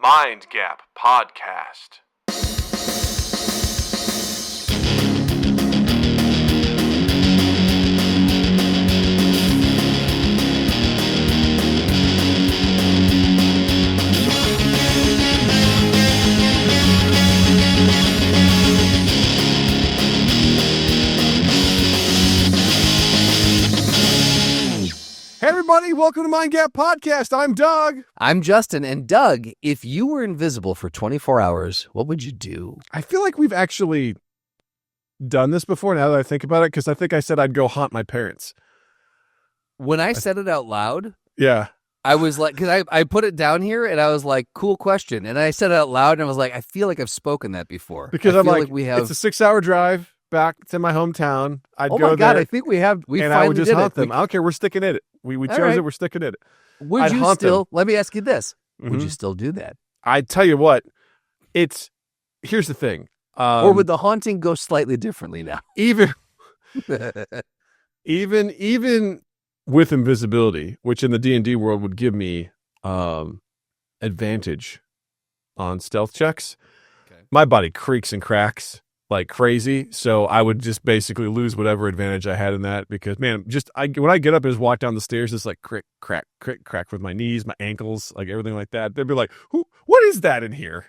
Mind Gap Podcast. Hey everybody, welcome to Mind Gap Podcast. I'm Doug. I'm Justin. And Doug, if you were invisible for 24 hours, what would you do? I feel like we've actually done this before now that I think about it, because I think I said I'd go haunt my parents. When I said it out loud, Yeah. I was like, because I put it down here and I was like, cool question. And I said it out loud and I was like, I feel like I've spoken that before. Because I I'm feel like, we have... it's a 6-hour drive back to my hometown. I'd oh go my God, there, I think we have. We and finally I would just did haunt it. them. I don't care. We're sticking in it. We chose right. it. We're sticking in it. Would I'd you haunt still, them. let me ask you this. Would Mhm. you still do that? I tell you what, here's the thing. Or would the haunting go slightly differently now? even with invisibility, which in the D&D world would give me advantage on stealth checks, Okay. my body creaks and cracks like crazy, so I would just basically lose whatever advantage I had in that, because man, when I get up and just walk down the stairs, it's like crick crack with my knees, my ankles, like everything like that. They'd be like, what is that in here?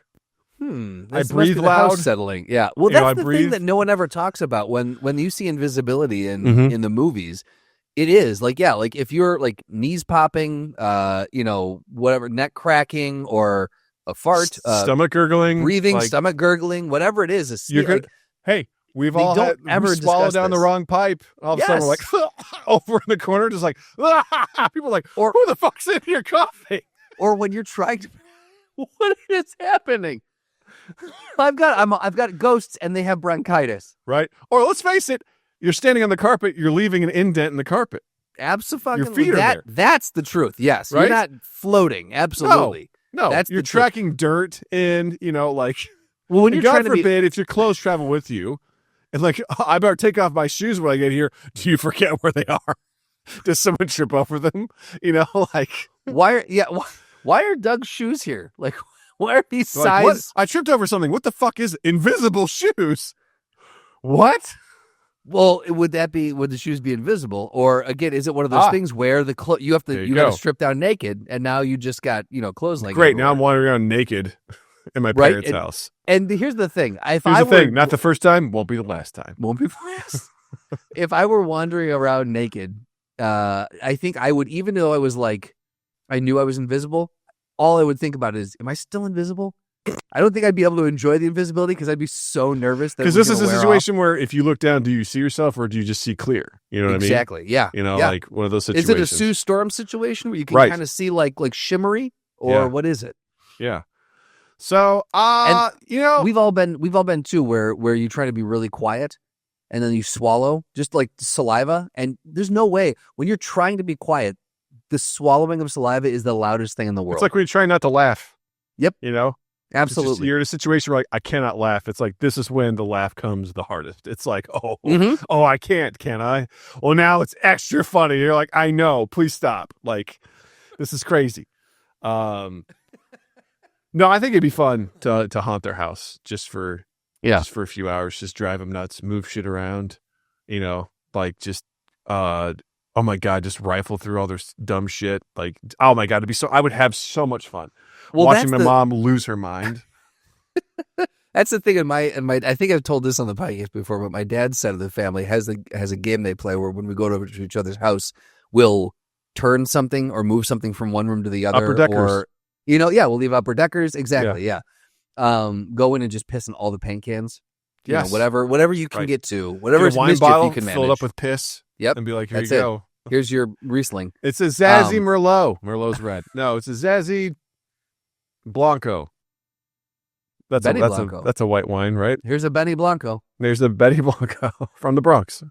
I breathe the loud. house settling. Yeah. Well, You know, that's I the breathe. thing that no one ever talks about when you see invisibility in Mhm. in the movies. It is like, yeah, like if you're like knees popping, whatever, neck cracking or a fart, Stomach gurgling, breathing, like, stomach gurgling, whatever it is. you could. Hey, we've they all don't had ever we swallow discuss down the this. wrong pipe. All of a sudden, we're like over in the corner, just like people are like, Or- who the fuck's in here coughing? or when you're trying to, what is happening? I've got ghosts and they have bronchitis. Right? Or let's face it, you're standing on the carpet, you're leaving an indent in the carpet. Absolutely. Your feet are there. That's the truth. Yes. Right? You're not floating. Absolutely. No, That's you're the truth. tracking dirt in, like. Well, when And you're God trying to be, forbid if your clothes travel with you, and like I better take off my shoes when I get here. Do you forget where they are? Does someone trip over them? Like. why are Doug's shoes here? Like, why are these Like, what? size? I tripped over something. What the fuck is it? Invisible shoes? What? Well, would the shoes be invisible? Or again, is it one of those things where you have There to you got to go. strip down naked, and now you just got clothes like Great. Now I'm wandering around naked in my Right, parents' house. And here's the thing: Here's the thing. Not the first time. Won't be the last time. won't be the last. If I were wandering around naked, I think I would, even though I was like, I knew I was invisible. All I would think about is, am I still invisible? I don't think I'd be able to enjoy the invisibility because I'd be so nervous. Because this is a situation where if you look down, do you see yourself or do you just see clear? You know what Exactly. Yeah. I mean? Yeah. Like one of those Is situations. it a Sue Storm situation where you can Right. kind of see like shimmery, or Yeah. what is it? Yeah. So, We've all been too where you try to be really quiet and then you swallow just like saliva, and there's no way when you're trying to be quiet, the swallowing of saliva is the loudest thing in the world. it's like when you're trying not to laugh. Yep. It's just- Absolutely. you're in a situation where like, I cannot laugh. It's like, this is when the laugh comes the hardest. It's like, Mhm. I can't, can I? Well, now it's extra funny. You're like, I know, please stop. Like, this is crazy. No, I think it'd be fun to haunt their house just for a few hours, just drive them nuts, move shit around, like just, oh my God, just rifle through all their dumb shit. Like, oh my God, I would have so much fun watching my mom lose her mind. That's the thing in my I think I've told this on the podcast before, but my dad's side of the family has a game they play where when we go over to each other's house, we'll turn something or move something from one room to the other. Upper deckers. Or we'll leave upper deckers. Exactly. Yeah. Go in and just piss in all the paint cans. Yes. Whatever you can Right. get to, whatever Get a wine mischief bottle you can manage. filled up with piss. Yep. And be like, here That's you it. go. Here's your Riesling. It's a Zazzy Merlot. Merlot's red. No, it's a Zazzy Blanco. Benny Blanco. That's a white wine, right? Here's a Benny Blanco. There's a Betty Blanco from the Bronx.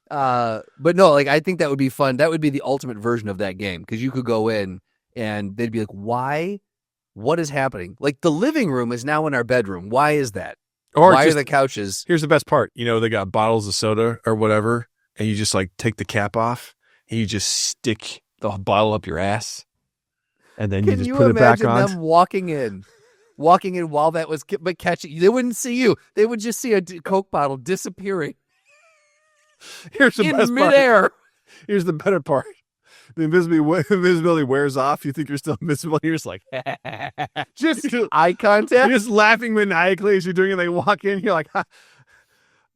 But no, like I think that would be fun. That would be the ultimate version of that game, because you could go in and they'd be like, "Why? What is happening?" Like the living room is now in our bedroom. Why is that? Or Why just, are the couches? here's the best part. They got bottles of soda or whatever, and you just like take the cap off and you just stick the bottle up your ass. and then you Can just you put it back imagine on. them walking in while that was, but catching, they wouldn't see you. They would just see a Coke bottle disappearing Here's the in best part. midair. Here's the better part. The invisibility wears off. You think you're still invisible. You're just like, Just eye contact. you're just laughing maniacally as you're doing it. They walk in. You're like, ha.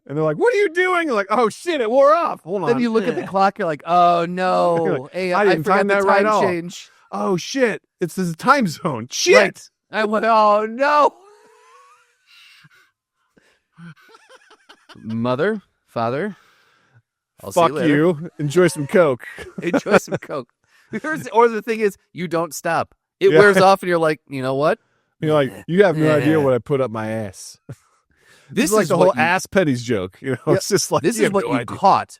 And they're like, what are you doing? You're like, oh shit, it wore off. Hold on. Then you look at the clock. You're like, oh no, You're like, hey, I I didn't forgot time the that time right at all. change. Oh shit, it's the time zone. Shit. Right. I went, oh no. Mother, father, I'll see Fuck you later. you. Enjoy some Coke. Enjoy some Coke. Or the thing is, you don't stop. It Yeah. wears off, and you're like, you know what? You're like, you have no idea what I put up my ass. This is like the whole what you- ass petties joke. You know, it's just like This you is have what no you idea. caught.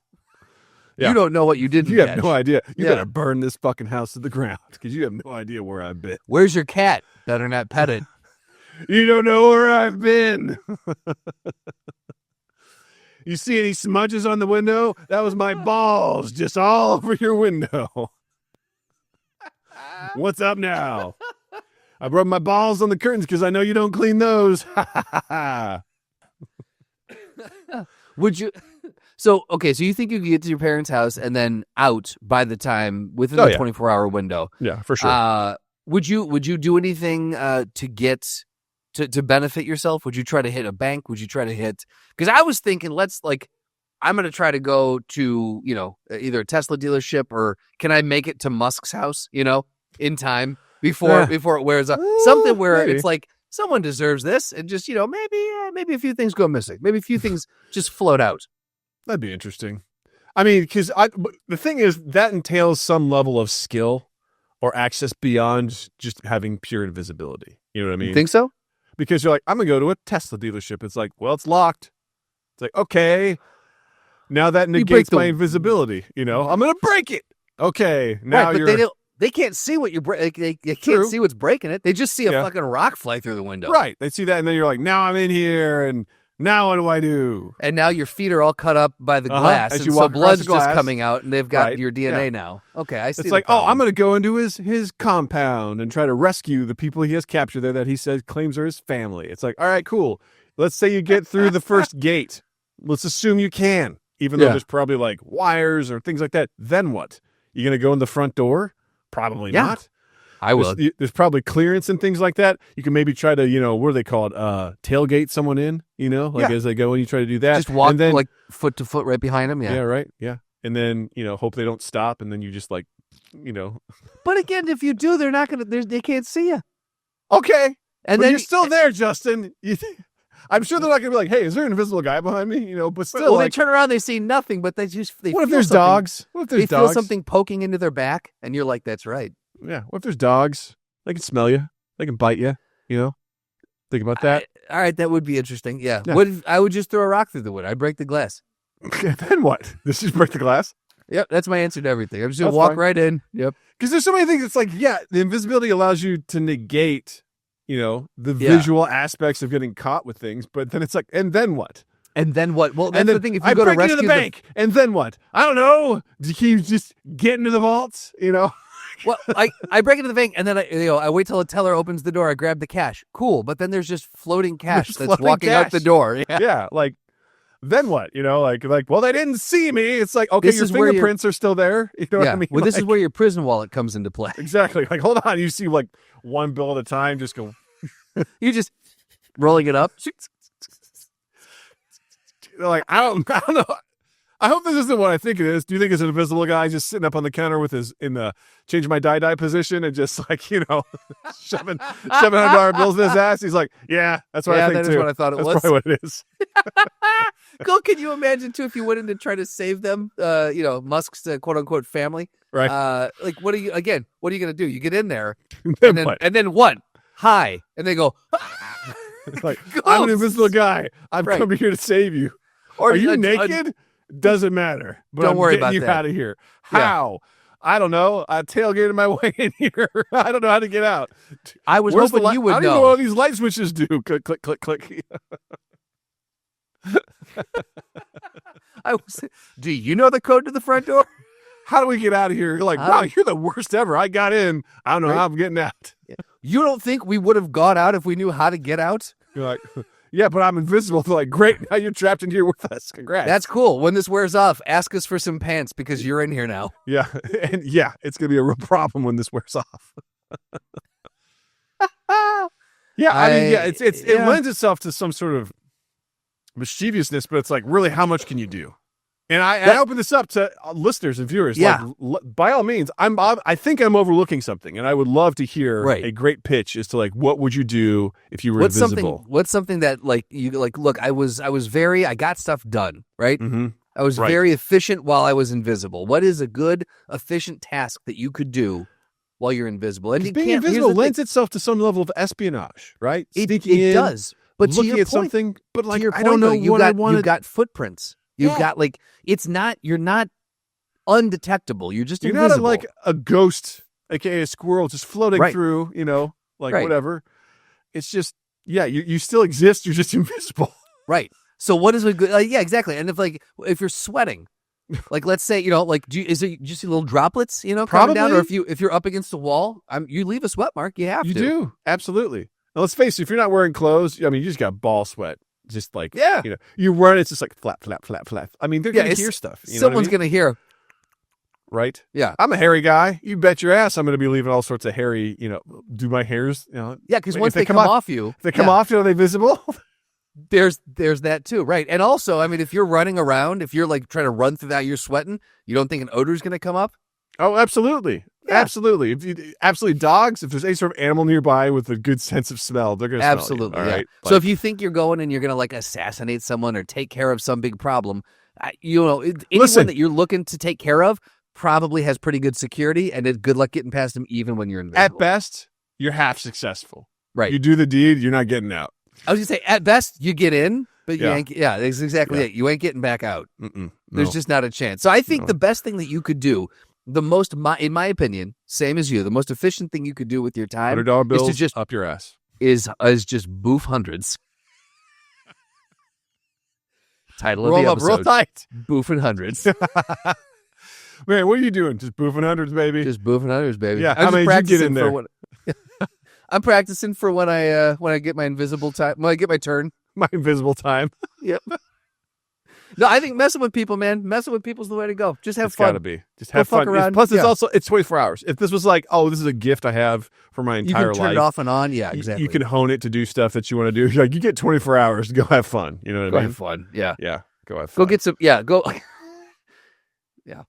Yeah. You don't know what you didn't You have catch. no idea. You Yeah. better burn this fucking house to the ground because you have no idea where I've been. Where's your cat? Better not pet it. You don't know where I've been. You see any smudges on the window? That was my balls just all over your window. What's up now? I rubbed my balls on the curtains because I know you don't clean those. Would you? So, okay, so you think you could get to your parents' house and then out by the time within Oh, the yeah. 24-hour window? Yeah, for sure. Would you do anything to get to benefit yourself? Would you try to hit a bank? Would you try to hit? Because I was thinking, I'm going to try to go to either a Tesla dealership or can I make it to Musk's house? In time before it wears off. Something where maybe. it's like someone deserves this, and just maybe a few things go missing. Maybe a few things just float out. That'd be interesting. I mean, because the thing is that entails some level of skill or access beyond just having pure invisibility. You know what I mean? You think so? Because you're like, I'm going to go to a Tesla dealership. It's like, well, it's locked. It's like, okay. Now that break negates the- my invisibility. I'm going to break it. Okay. Now Right, but you're... they can't see what you're they can't True. see what's breaking it. They just see a Yeah. fucking rock fly through the window. Right. They see that, and then you're like, now I'm in here, and now what do I do? And now your feet are all cut up by the Uh-huh, glass, as and you so walk across blood's the just glass. coming out, and they've got Right, your DNA yeah. now. Okay, I see. It's the like, oh, problem. I'm going to go into his compound and try to rescue the people he has captured there that he says claims are his family. It's like, all right, cool. Let's say you get through the first gate. Let's assume you can, even though Yeah. there's probably like wires or things like that. Then what? You going to go in the front door? Probably Yeah. not. I will. There's probably clearance and things like that. You can maybe try to, what do they call it? Tailgate someone in, as they go and you try to do that. Just walk and then, like foot to foot right behind him. yeah, right. Yeah. And then, hope they don't stop. And then you just like, But again, if you do, they're not gonna. They can't see you. okay. And But then you're still there, Justin. I'm sure they're not going to be like, hey, is there an invisible guy behind me? But still, well, they like, turn around, they see nothing, but they what if feel there's something. dogs? What if there's They dogs? feel something poking into their back, and you're like, "That's right." Yeah. What if there's dogs? They can smell you. They can bite you. Think about that. All right, that would be interesting. Yeah. Yeah. What if I would just throw a rock through the wood? I'd break the glass. Then what? This just break the glass? Yep, that's my answer to everything. I'm just gonna That's walk fine. right in. Yep. Because there's so many things. It's like, yeah, the invisibility allows you to negate, the Yeah. visual aspects of getting caught with things. But then it's like, and then what? And then what? Well, that's And then the thing. If you I go to break into rescue the bank, and then what? I don't know. Do you just get into the vaults? well, I break into the bank, and then I wait till a teller opens the door. I grab the cash. Cool, but then there's just floating cash There's that's floating walking out the cash. door. Yeah. Yeah, like then what? Like, well, they didn't see me. It's like, okay, This your is where fingerprints are still there. You know what I mean? Well, this is Like, where your prison wallet comes into play. exactly. Like, hold on, you see like one bill at a time, just go. You just rolling it up. Like, I don't know. I hope this isn't what I think it is. Do you think it's an invisible guy just sitting up on the counter with his change my die position and just like shoving $700 bills in his ass? He's like, yeah, that's what I think that too. is what I thought it That's was. probably what it is. Cool. Can you imagine too if you went in to try to save them? Musk's quote unquote family. Right. Like what are you gonna do? You get in there Then what? and then what? Hi, and they go. It's like, I'm an Ghosts. invisible guy. I've Right. come here to save you. Or Are you a- naked? Doesn't matter. But Don't I'm worry getting about you that. out of here. Yeah. How? I don't know. I tailgated my way in here. I don't know how to get out. I was Where's the hoping light? you I would don't even know know. what all these light switches do. Click, click, click, click. Do you know the code to the front door? How do we get out of here? You're like, wow, you're the worst ever. I got in. I don't know how I'm getting out. You don't think we would have gone out if we knew how to get out? You're like, yeah, but I'm invisible. They're like, great. Now you're trapped in here with us. Congrats. That's cool. When this wears off, ask us for some pants because you're in here now. Yeah. And yeah, it's going to be a real problem when this wears off. Yeah. I mean, yeah, it lends itself to some sort of mischievousness, but it's like, really, how much can you do? And I open this up to listeners and viewers. Yeah. Like, by all means, I think I'm overlooking something, and I would love to hear a great pitch as to like, what would you do if you were invisible? What's something that like you like? Look, I got stuff done, right? Mm-hmm. I was very efficient while I was invisible. What is a good, efficient task that you could do while you're invisible? And being invisible lends itself to some level of espionage, right? It does, but looking at something. But like, I don't know what I wanted. You've got footprints. You've got like you're not undetectable. You're just invisible. Not like a ghost, aka a squirrel, just floating through. Whatever. It's just you still exist. You're just invisible. Right. So what is a good? Yeah, exactly. And if you're sweating, like let's say do you see little droplets coming down, or if you're up against a wall, you leave a sweat mark. You have to. You do absolutely. Now let's face it. If you're not wearing clothes, I mean, you just got ball sweat. Just like, you run, it's just like flap, flap, flap, flap. I mean, they're going to hear stuff. Someone's going to hear. Right? Yeah. I'm a hairy guy. You bet your ass I'm going to be leaving all sorts of hairy, do my hairs, Yeah, because once they come off you. If they come off you, are they visible? There's that too, right? And also, I mean, if you're running around, if you're like trying to run through that, you're sweating, you don't think an odor's going to come up? Oh, absolutely. Yeah. Absolutely. Absolutely. Dogs, if there's any sort of animal nearby with a good sense of smell, they're going to smell you. All right. So if you think you're going and you're going to like assassinate someone or take care of some big problem, anyone that you're looking to take care of probably has pretty good security, and it's good luck getting past them even when you're invisible. At best, you're half successful. Right. You do the deed, you're not getting out. I was going to say, at best, you get in, but you ain't. Yeah, that's exactly it. You ain't getting back out. There's just not a chance. So I think the best thing that you could do, in my opinion, same as you, the most efficient thing you could do with your time $100 bills is to just up your ass. Is just boof hundreds. Title roll of the up episode. Real tight. Boofing hundreds. Man, what are you doing? Just boofing hundreds, baby. Just boofing hundreds, baby. Yeah, how many did you get in there? I'm practicing for when I get my invisible time. When I get my turn. My invisible time. Yep. No, I think messing with people, man. Messing with people's the way to go. Just have fun. It's gotta be. Just have fun. Plus, it's 24 hours. If this was like, oh, this is a gift I have for my entire life. You can turn it off and on. Yeah, exactly. You can hone it to do stuff that you want to do. Like, you get 24 hours to go have fun. You know what I mean? Go have fun. Yeah. Yeah. Go have fun. Go get some. Yeah. Go. Yeah.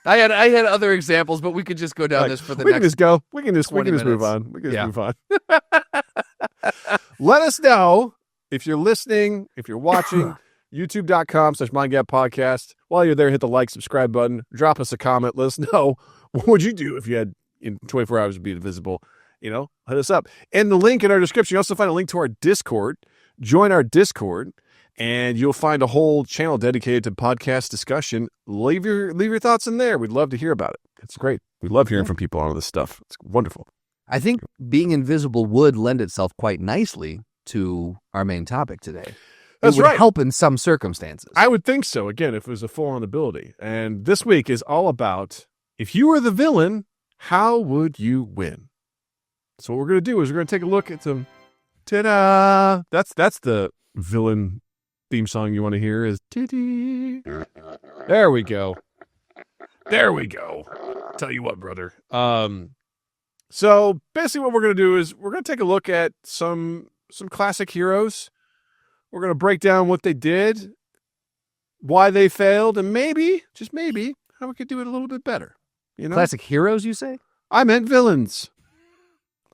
I had other examples, but we could just go down this for the next. We can just go. We can just move on. We can just move on. Let us know if you're listening, if you're watching. YouTube.com/MindGapPodcast. While you're there, hit the like, subscribe button. Drop us a comment. Let us know what would you do if you had in 24 hours to be invisible. Hit us up. And the link in our description, you also find a link to our Discord. Join our Discord, and you'll find a whole channel dedicated to podcast discussion. Leave your thoughts in there. We'd love to hear about it. It's great. We love hearing from people on this stuff. It's wonderful. I think being invisible would lend itself quite nicely to our main topic today. That's it would right. help in some circumstances. I would think so. Again, if it was a full-on ability. And this week is all about, if you were the villain, how would you win? So what we're going to do is we're going to take a look at some, ta-da! That's the villain theme song you want to hear is, titty. There we go. There we go. Tell you what, brother. So basically what we're going to do is we're going to take a look at some classic heroes. We're going to break down what they did, why they failed, and maybe, just maybe, how we could do it a little bit better. Classic heroes, you say? I meant villains.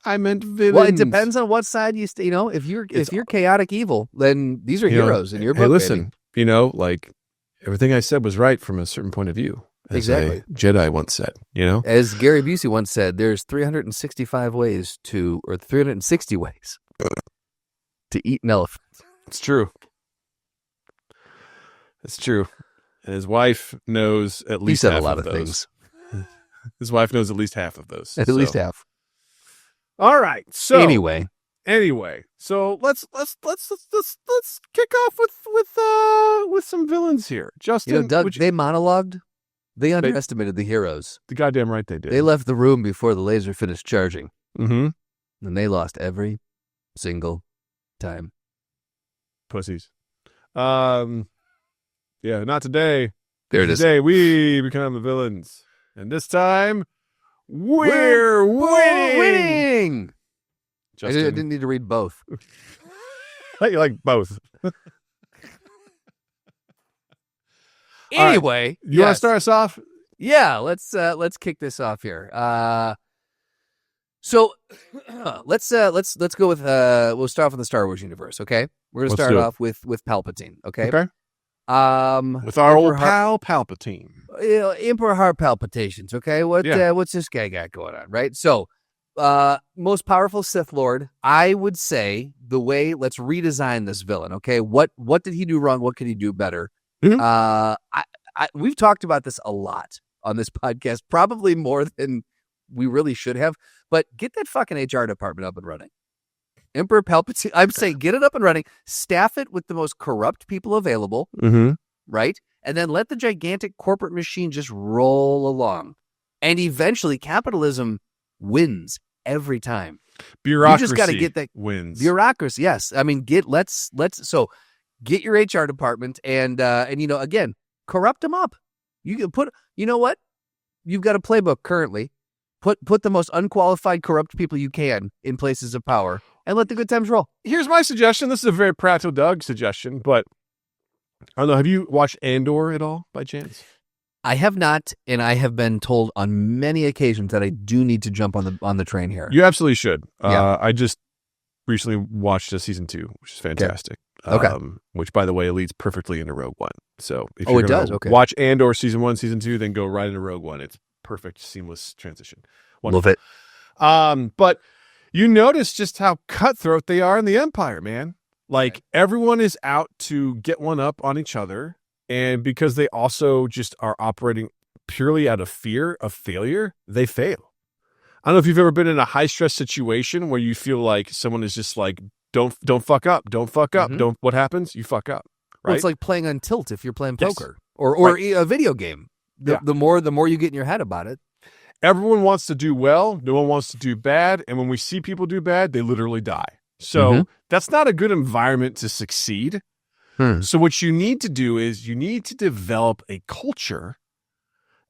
Well, it depends on what side you stay. If you're chaotic evil, then these are heroes in your book. Hey, listen, like everything I said was right from a certain point of view. As exactly. a Jedi once said, As Gary Busey once said, there's 365 ways or 360 ways to eat an elephant. It's true. It's true. And his wife knows at least half of those. His wife knows at least half of those. At least half. All right. So anyway, so let's kick off with some villains here. Justin, Doug, they monologued They underestimated the heroes. The goddamn right they did. They left the room before the laser finished charging. Mm-hmm. And they lost every single time. Pussies. Yeah, not today. There it is. Today we become the villains. And this time, we're winning! I Justin, didn't need to read both. you like both. Anyway, You want to start us off? Yeah, let's kick this off here. So let's go with we'll start off with the Star Wars universe, okay? We're gonna start off with Palpatine, okay? Okay. With our old pal Palpatine. Emperor heart palpitations, okay? What's this guy got going on, right? So, most powerful Sith Lord, I would say let's redesign this villain, okay? What did he do wrong? What could he do better? Mm-hmm. We've talked about this a lot on this podcast, probably more than we really should have, but get that fucking HR department up and running. Emperor Palpatine, I'm saying get it up and running, staff it with the most corrupt people available, right? And then let the gigantic corporate machine just roll along. And eventually capitalism wins every time. Bureaucracy you just got to get that wins. Bureaucracy, yes. I mean, let's get your HR department and again, corrupt them up. You can what? You've got a playbook currently. Put the most unqualified, corrupt people you can in places of power and let the good times roll. Here's my suggestion. This is a very practical Doug suggestion, but I don't know. Have you watched Andor at all by chance? I have not, and I have been told on many occasions that I do need to jump on the train here. You absolutely should. Yeah. I just recently watched season 2, which is fantastic. Okay. Which, by the way, leads perfectly into Rogue One. So if it does. Okay. Watch Andor season 1, season 2, then go right into Rogue One. It's perfect, seamless transition. Wonderful. Love it. But you notice just how cutthroat they are in the Empire, man. Like everyone is out to get one up on each other, and because they also just are operating purely out of fear of failure, they fail. I don't know if you've ever been in a high stress situation where you feel like someone is just like, don't fuck up, don't fuck up, don't. What happens? You fuck up. Right? Well, it's like playing on tilt if you're playing poker or a video game. The more you get in your head about it. Everyone wants to do well. No one wants to do bad. And when we see people do bad, they literally die. So that's not a good environment to succeed. So what you need to do is you need to develop a culture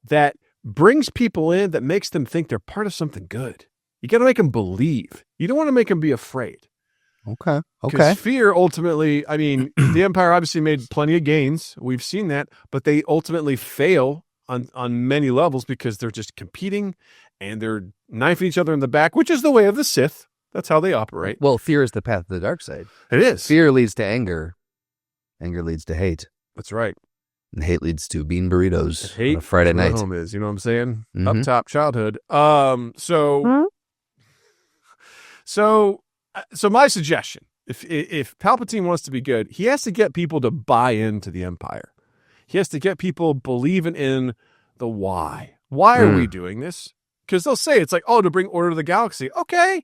that brings people in, that makes them think they're part of something good. You got to make them believe. You don't want to make them be afraid. Okay. Because fear ultimately, I mean, the Empire obviously made plenty of gains. We've seen that, but they ultimately fail on many levels because they're just competing and they're knifing each other in the back, which is the way of the Sith. That's how they operate. Well, fear is the path of the dark side. It is. Fear leads to anger. Anger leads to hate. That's right. And hate leads to bean burritos hate on a Friday night. Home is, you know what I'm saying? Up top childhood. So my suggestion, if Palpatine wants to be good, he has to get people to buy into the Empire. He has to get people believing in the why. Why are we doing this? Because they'll say it's like, to bring order to the galaxy. Okay,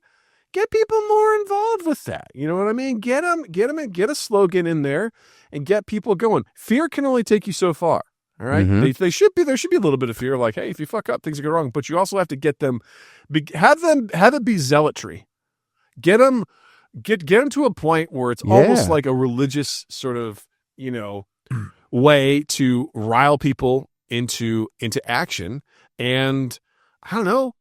get people more involved with that. You know what I mean? Get them, and get a slogan in there, and get people going. Fear can only take you so far. All right, there should be a little bit of fear, like, hey, if you fuck up, things go wrong. But you also have to get them, have it be zealotry. Get them to a point where it's almost like a religious sort of, way to rile people into action. And I don't know,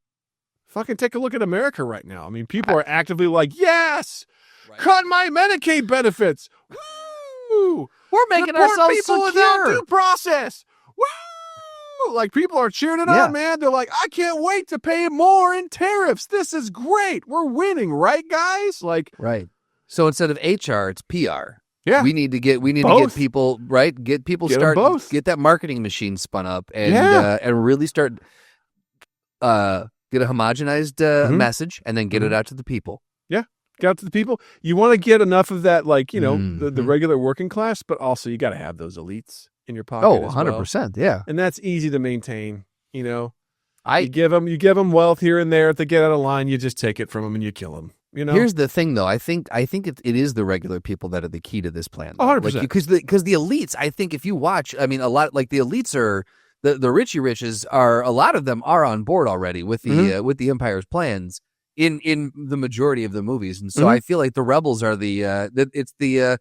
fucking take a look at America right now. I mean, people are actively like, yes, cut my Medicaid benefits. Woo! We're making ourselves people without due process. Woo! Like people are cheering it on, man. They're like, I can't wait to pay more in tariffs. This is great. We're winning, right, guys? Like, right. So instead of HR, it's PR. Yeah, we need to get people right. Get people get that marketing machine spun up and really start get a homogenized message and then get it out to the people. Yeah, get out to the people. You want to get enough of that, like the regular working class, but also you got to have those elites in your pocket. Oh, 100%. Yeah, and that's easy to maintain. You give them wealth here and there. If they get out of line, you just take it from them and you kill them. Here's the thing, though. I think it is the regular people that are the key to this plan. 100%. Because the elites, I think if you watch, I mean, a lot like the elites are the Richie Riches are, a lot of them are on board already with the Empire's plans in the majority of the movies, and so I feel like the rebels are the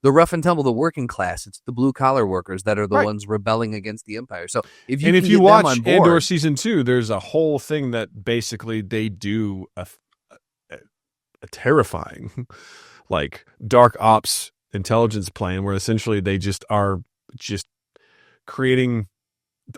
rough and tumble, the working class. It's the blue collar workers that are the ones rebelling against the Empire. So if you watch Andor season 2, there's a whole thing that basically they do a terrifying, like dark ops intelligence plan where essentially they just are creating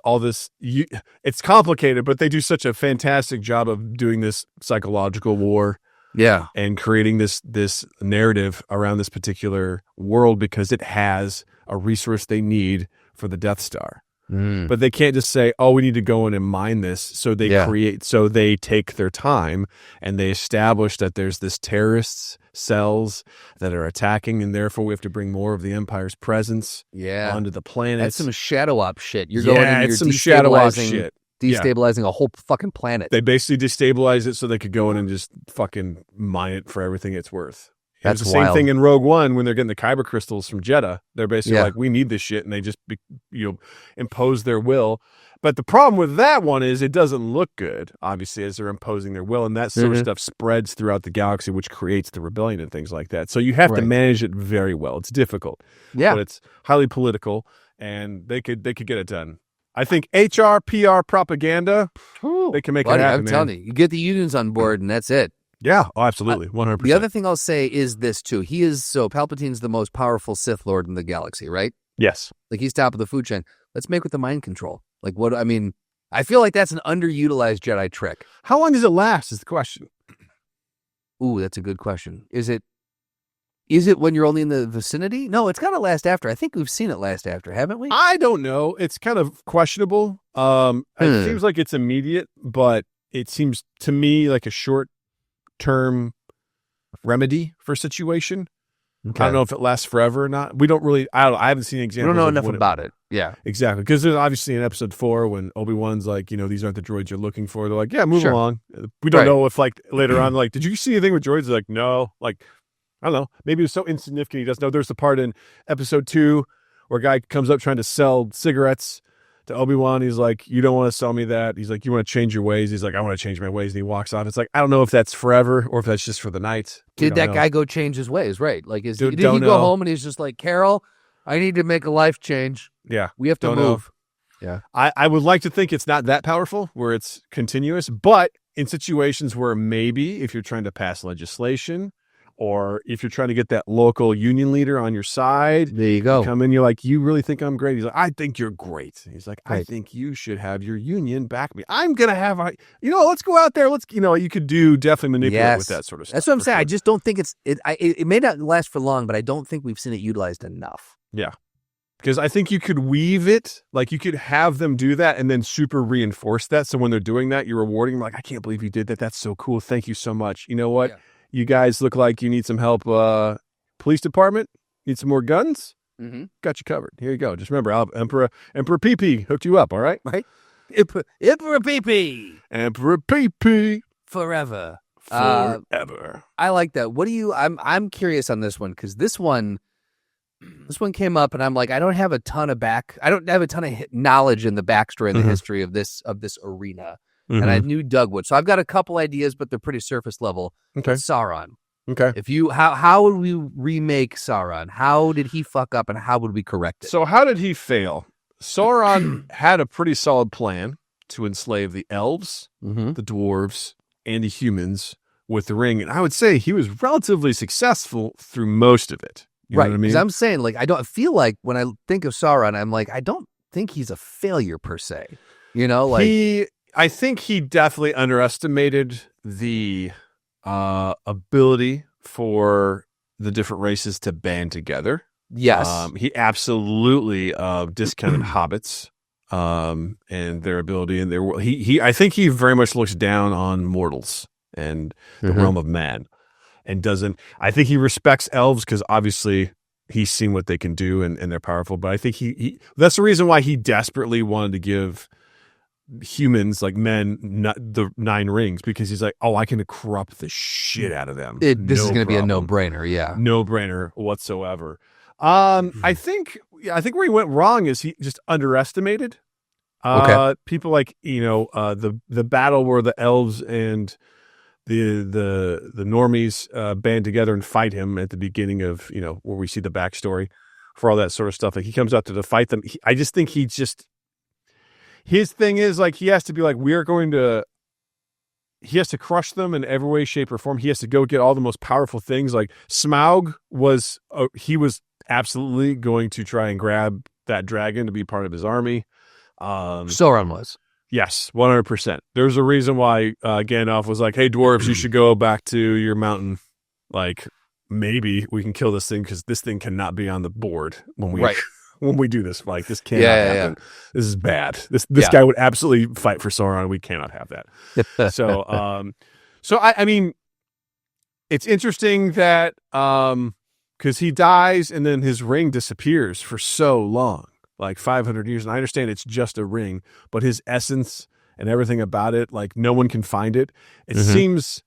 all this. It's complicated, but they do such a fantastic job of doing this psychological war. Yeah. And creating this narrative around this particular world because it has a resource they need for the Death Star. But they can't just say, oh, we need to go in and mine this. So they take their time and they establish that there's this terrorist cells that are attacking, and therefore we have to bring more of the Empire's presence onto the planet. That's some shadow op shit. You're going in, you're some shadow op shit. Destabilizing a whole fucking planet. They basically destabilize it so they could go in and just fucking mine it for everything it's worth. That's the same thing in Rogue One when they're getting the kyber crystals from Jeddah. They're basically like, we need this shit, and they just impose their will. But the problem with that one is it doesn't look good, obviously, as they're imposing their will, and that sort of stuff spreads throughout the galaxy, which creates the rebellion and things like that. So you have to manage it very well. It's difficult, but it's highly political, and they could get it done. I think HR, PR, propaganda, they can make it happen. I'm telling you get the unions on board, and that's it. Yeah, absolutely, 100%. The other thing I'll say is this, too. Palpatine's the most powerful Sith Lord in the galaxy, right? Yes. Like, he's top of the food chain. Let's make with the mind control. Like, I feel like that's an underutilized Jedi trick. How long does it last is the question. Ooh, that's a good question. Is it when you're only in the vicinity? No, it's got to last after. I think we've seen it last after, haven't we? I don't know. It's kind of questionable. It seems like it's immediate, but it seems to me like a short-term remedy for a situation. Okay. I don't know if it lasts forever or not. We don't really. I haven't seen examples. We don't know enough about it. Yeah, exactly. Because there's obviously in episode 4 when Obi-Wan's like, these aren't the droids you're looking for. They're like, yeah, move along. We don't know if like later on, like, did you see anything with droids? They're like, no. Like, I don't know. Maybe it was so insignificant he doesn't know. There's the part in episode 2 where a guy comes up trying to sell cigarettes to Obi-Wan. He's like, you don't want to sell me that. He's like, you want to change your ways? He's like, I want to change my ways. And he walks off. It's like, I don't know if that's forever or if that's just for the night. Did that guy go change his ways? Right. Like, did he go home and he's just like, Carol, I need to make a life change. Yeah. We have to move. Yeah. I would like to think it's not that powerful where it's continuous, but in situations where maybe if you're trying to pass legislation or if you're trying to get that local union leader on your side, there you go. You come in, you're like, you really think I'm great? He's like, I think you're great. He's like, I think you should have your union back me. I'm going to have, let's go out there. You could definitely manipulate with that sort of stuff. That's what I'm saying. Sure. I just don't think it may not last for long, but I don't think we've seen it utilized enough. Yeah. Because I think you could weave it, like you could have them do that and then super reinforce that. So when they're doing that, you're rewarding them like, I can't believe you did that. That's so cool. Thank you so much. You know what? Yeah. You guys look like you need some help. Police department, need some more guns? Mm-hmm. Got you covered. Here you go. Just remember, Emperor PP hooked you up, all right? Right. Emperor PP. Emperor PP. Forever. Forever. I like that. I'm curious on this one because this one came up and I'm like, I don't have a ton of knowledge in the backstory and the history of this arena. Mm-hmm. And I knew Doug would. So I've got a couple ideas, but they're pretty surface level. Okay. Sauron. Okay. How would we remake Sauron? How did he fuck up and how would we correct it? So how did he fail? Sauron had a pretty solid plan to enslave the elves, the dwarves, and the humans with the ring. And I would say he was relatively successful through most of it. You know what I mean? Because I'm saying, like, I feel like when I think of Sauron, I'm like, I don't think he's a failure per se. I think he definitely underestimated the ability for the different races to band together. Yes. He absolutely discounted hobbits and their ability and their I think he very much looks down on mortals and the realm of man and doesn't. I think he respects elves because obviously he's seen what they can do and they're powerful. But I think he that's the reason why he desperately wanted to give humans, like men, the 9 rings, because he's like, oh, I can corrupt the shit out of them. This is going to be a no-brainer. Yeah, no-brainer whatsoever. I think where he went wrong is he just underestimated People like the battle where the elves and the normies band together and fight him at the beginning of where we see the backstory for all that sort of stuff. Like he comes out to fight them. I just think his thing is like he has to be like he has to crush them in every way, shape, or form. He has to go get all the most powerful things. Like Smaug was absolutely going to try and grab that dragon to be part of his army. Sauron was. Yes, 100%. There's a reason why Gandalf was like, hey, dwarves, you should go back to your mountain. Like, maybe we can kill this thing because this thing cannot be on the board when we do this. Like, this cannot happen. This is bad. This guy would absolutely fight for Sauron. We cannot have that. So I mean, it's interesting that because he dies and then his ring disappears for so long. Like 500 years. And I understand it's just a ring, but his essence and everything about it, like no one can find it. It seems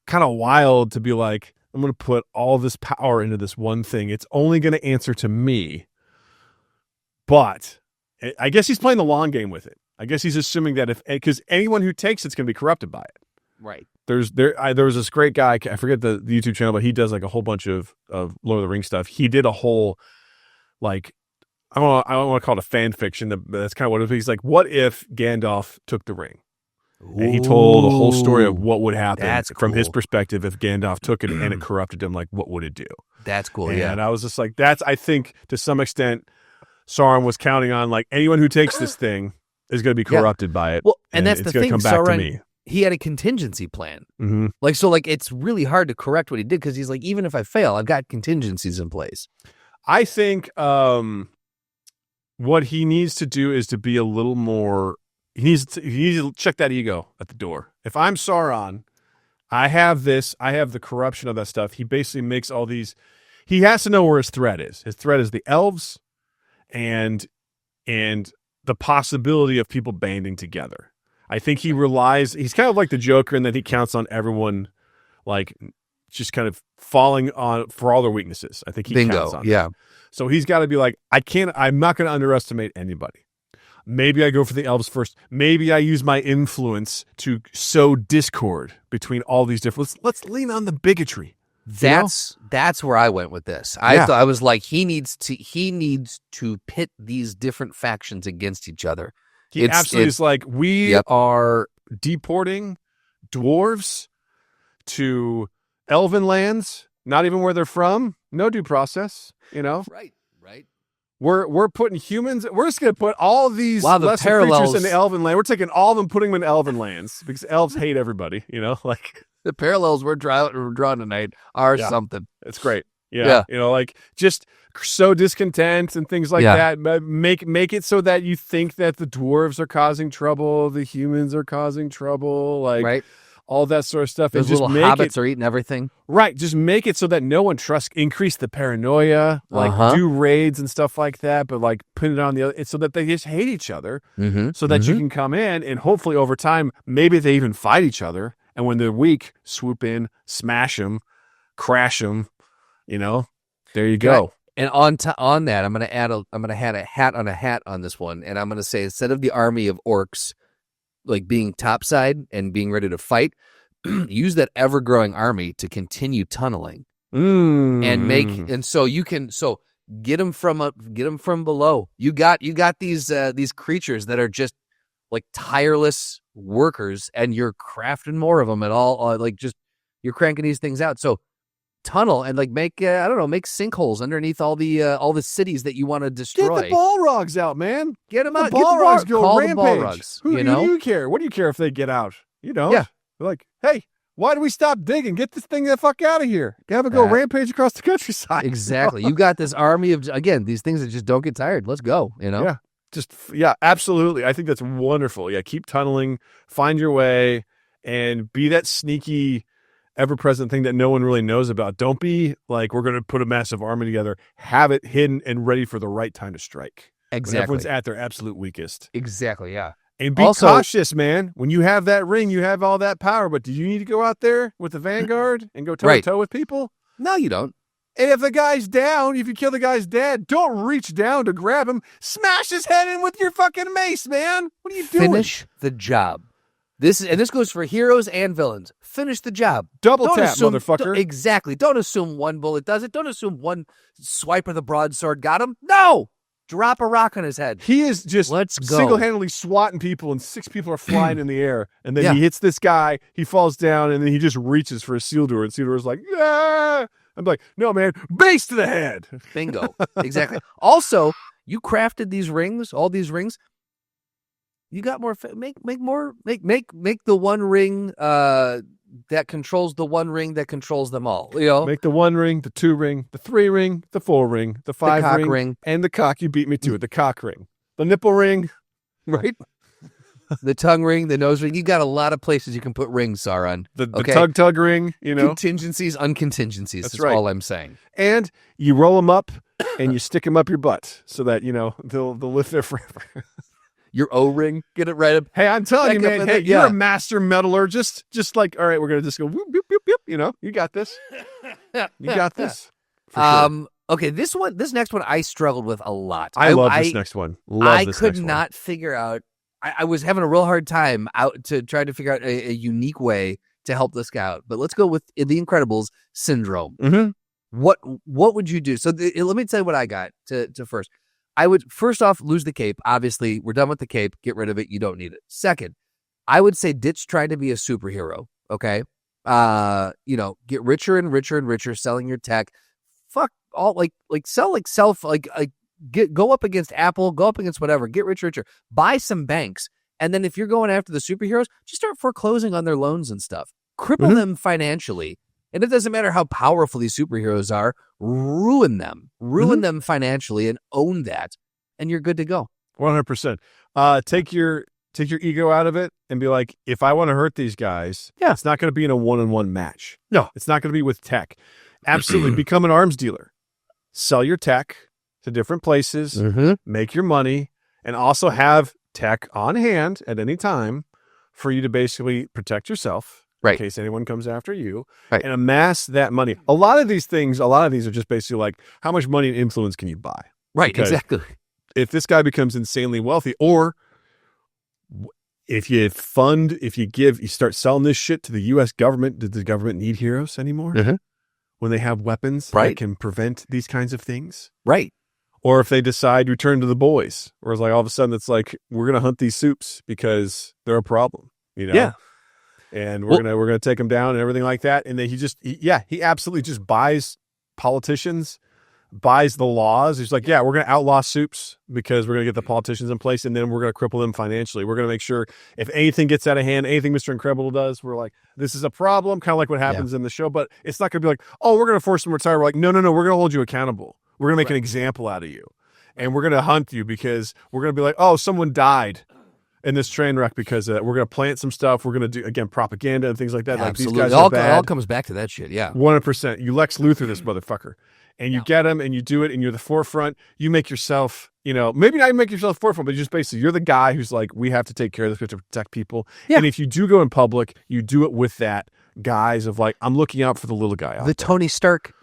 kind of wild to be like, I'm going to put all this power into this one thing. It's only going to answer to me. But I guess he's playing the long game with it. I guess he's assuming that because anyone who takes it's going to be corrupted by it. Right. There was this great guy, I forget the YouTube channel, but he does like a whole bunch of Lord of the Rings stuff. He did a whole like, I don't want to call it a fan fiction. That's kind of what it is. He's like, what if Gandalf took the ring? And he told the whole story of what would happen from his perspective if Gandalf took it and it corrupted him. Like, what would it do? That's cool. And I was just like, I think to some extent, Sauron was counting on like anyone who takes this thing is going to be corrupted by it. Well, and that's it's the thing. Come back Sauron, to me. He had a contingency plan. Mm-hmm. Like it's really hard to correct what he did because he's like, even if I fail, I've got contingencies in place. I think what he needs to do is to be a little more. He needs to check that ego at the door. If I'm Sauron, I have this. I have the corruption of that stuff. He basically makes all these. He has to know where his threat is. His threat is the elves, and the possibility of people banding together. I think he relies. He's kind of like the Joker in that he counts on everyone, like just kind of falling on for all their weaknesses. I think he counts on that. So he's got to be like, I'm not going to underestimate anybody. Maybe I go for the elves first. Maybe I use my influence to sow discord between all these different. Let's lean on the bigotry. That's where I went with this. I was like, he needs to pit these different factions against each other. He absolutely is like, we are deporting dwarves to elven lands, not even where they're from. No due process, Right. We're putting humans. We're just going to put all these lesser creatures in the elven land. We're taking all of them, putting them in elven lands because elves hate everybody. Like the parallels we're drawing tonight are something. It's great. Yeah. Like just sow discontent and things like that. Make it so that you think that the dwarves are causing trouble, the humans are causing trouble, like all that sort of stuff. Those and little hobbits are eating everything. Right. Just make it so that no one trusts, increase the paranoia, like do raids and stuff like that, but like put it on the other, it's so that they just hate each other so that you can come in and hopefully over time, maybe they even fight each other. And when they're weak, swoop in, smash them, crash them, there you go. And on that, I'm going to add a hat on a hat on this one. And I'm going to say, instead of the army of orcs, like being topside and being ready to fight, use that ever-growing army to continue tunneling and so get them from below. You got these creatures that are just like tireless workers, and you're crafting more of them at all. Like just you're cranking these things out. So tunnel and like make sinkholes underneath all the cities that you want to destroy. Get the Balrogs out, man. Get them out. The Balrogs go rampage. Balrogs, Who do you care? What do you care if they get out? They're like, hey, why do we stop digging? Get this thing the fuck out of here. Have it go rampage across the countryside. Exactly. You got this army of, again, these things that just don't get tired. Let's go. Yeah, absolutely. I think that's wonderful. Yeah, keep tunneling, find your way, and be that sneaky, ever-present thing that no one really knows about. Don't be like, we're going to put a massive army together. Have it hidden and ready for the right time to strike. Exactly. When everyone's at their absolute weakest. Exactly, yeah. And be cautious, man. When you have that ring, you have all that power, but do you need to go out there with the vanguard and go toe-to-toe with people? No, you don't. And if the guy's down, if you kill the guy's dead, don't reach down to grab him. Smash his head in with your fucking mace, man. What are you doing? Finish the job. This goes for heroes and villains. Finish the job. Double Don't tap, assume, motherfucker. Exactly. Don't assume one bullet does it. Don't assume one swipe of the broadsword got him. No. Drop a rock on his head. He is just Let's go. single-handedly swatting people, and 6 people are flying in the air. And then he hits this guy, he falls down, and then he just reaches for Isildur, and Isildur's like, yeah. I'm like, no, man, base to the head. Bingo. Exactly. Also, you crafted these rings, all these rings. You got more. Make the one ring that controls the one ring that controls them all. You know, make the 1 ring, the 2 ring, the 3 ring, the 4 ring, the 5 cock ring, and the cock. You beat me to it. The cock ring, the nipple ring, right? The tongue ring, the nose ring. You got a lot of places you can put rings, Sauron. The tug ring. You know, contingencies, uncontingencies. That's right. all I'm saying. And you roll them up and you stick them up your butt so that they'll live there forever. Your O-ring, get it right up. Hey, I'm telling you, man. Hey, yeah. You're a master metallurgist. Just like, all right, we're gonna just go whoop, whoop, whoop, whoop. You got this. You got this. For sure. Okay, this next one, I struggled with a lot. I love this next one. I could not figure out. I was having a real hard time to try to figure out a unique way to help this guy out. But let's go with the Incredibles syndrome. Mm-hmm. What would you do? So let me tell you what I got to first. I would first off lose the cape. Obviously, we're done with the cape. Get rid of it. You don't need it. Second, I would say ditch trying to be a superhero. Okay, get richer and richer and richer, selling your tech. Fuck all go up against Apple, go up against whatever. Get richer. Buy some banks, and then if you're going after the superheroes, just start foreclosing on their loans and stuff. Cripple them financially. And it doesn't matter how powerful these superheroes are, ruin them financially and own that, and you're good to go. 100%. Take your ego out of it and be like, if I want to hurt these guys, it's not going to be in a one-on-one match. No, it's not going to be with tech. Absolutely. Become an arms dealer. Sell your tech to different places, make your money, and also have tech on hand at any time for you to basically protect yourself. Right. In case anyone comes after you, right. And amass that money. A lot of these are just basically like, how much money and influence can you buy? Right, because exactly. If this guy becomes insanely wealthy, or if you start selling this shit to the U.S. government, did the government need heroes anymore? When they have weapons that can prevent these kinds of things? Right. Or if they decide return to the boys, or it's like all of a sudden it's like, we're going to hunt these soups because they're a problem, Yeah. And we're gonna take him down and everything like that. And then he absolutely just buys politicians, buys the laws. He's like, we're gonna outlaw soups because we're gonna get the politicians in place, and then we're gonna cripple them financially. We're gonna make sure if anything gets out of hand, anything Mr. Incredible does, we're like, this is a problem, kind of like what happens in the show. But it's not gonna be like, oh, we're gonna force him to retire. We're like, no, we're gonna hold you accountable. We're gonna make an example out of you, and we're gonna hunt you because we're gonna be like, oh, someone died in this train wreck because we're going to plant some stuff. We're going to do, again, propaganda and things like that. Absolutely. Like, these guys are bad. It all comes back to that shit, yeah. 100%. You Lex Luthor this motherfucker. And you get him and you do it and you're the forefront. You make yourself, maybe not make yourself forefront, but just basically you're the guy who's like, we have to take care of this. We have to protect people. Yeah. And if you do go in public, you do it with that guise of like, I'm looking out for the little guy out there. Tony Stark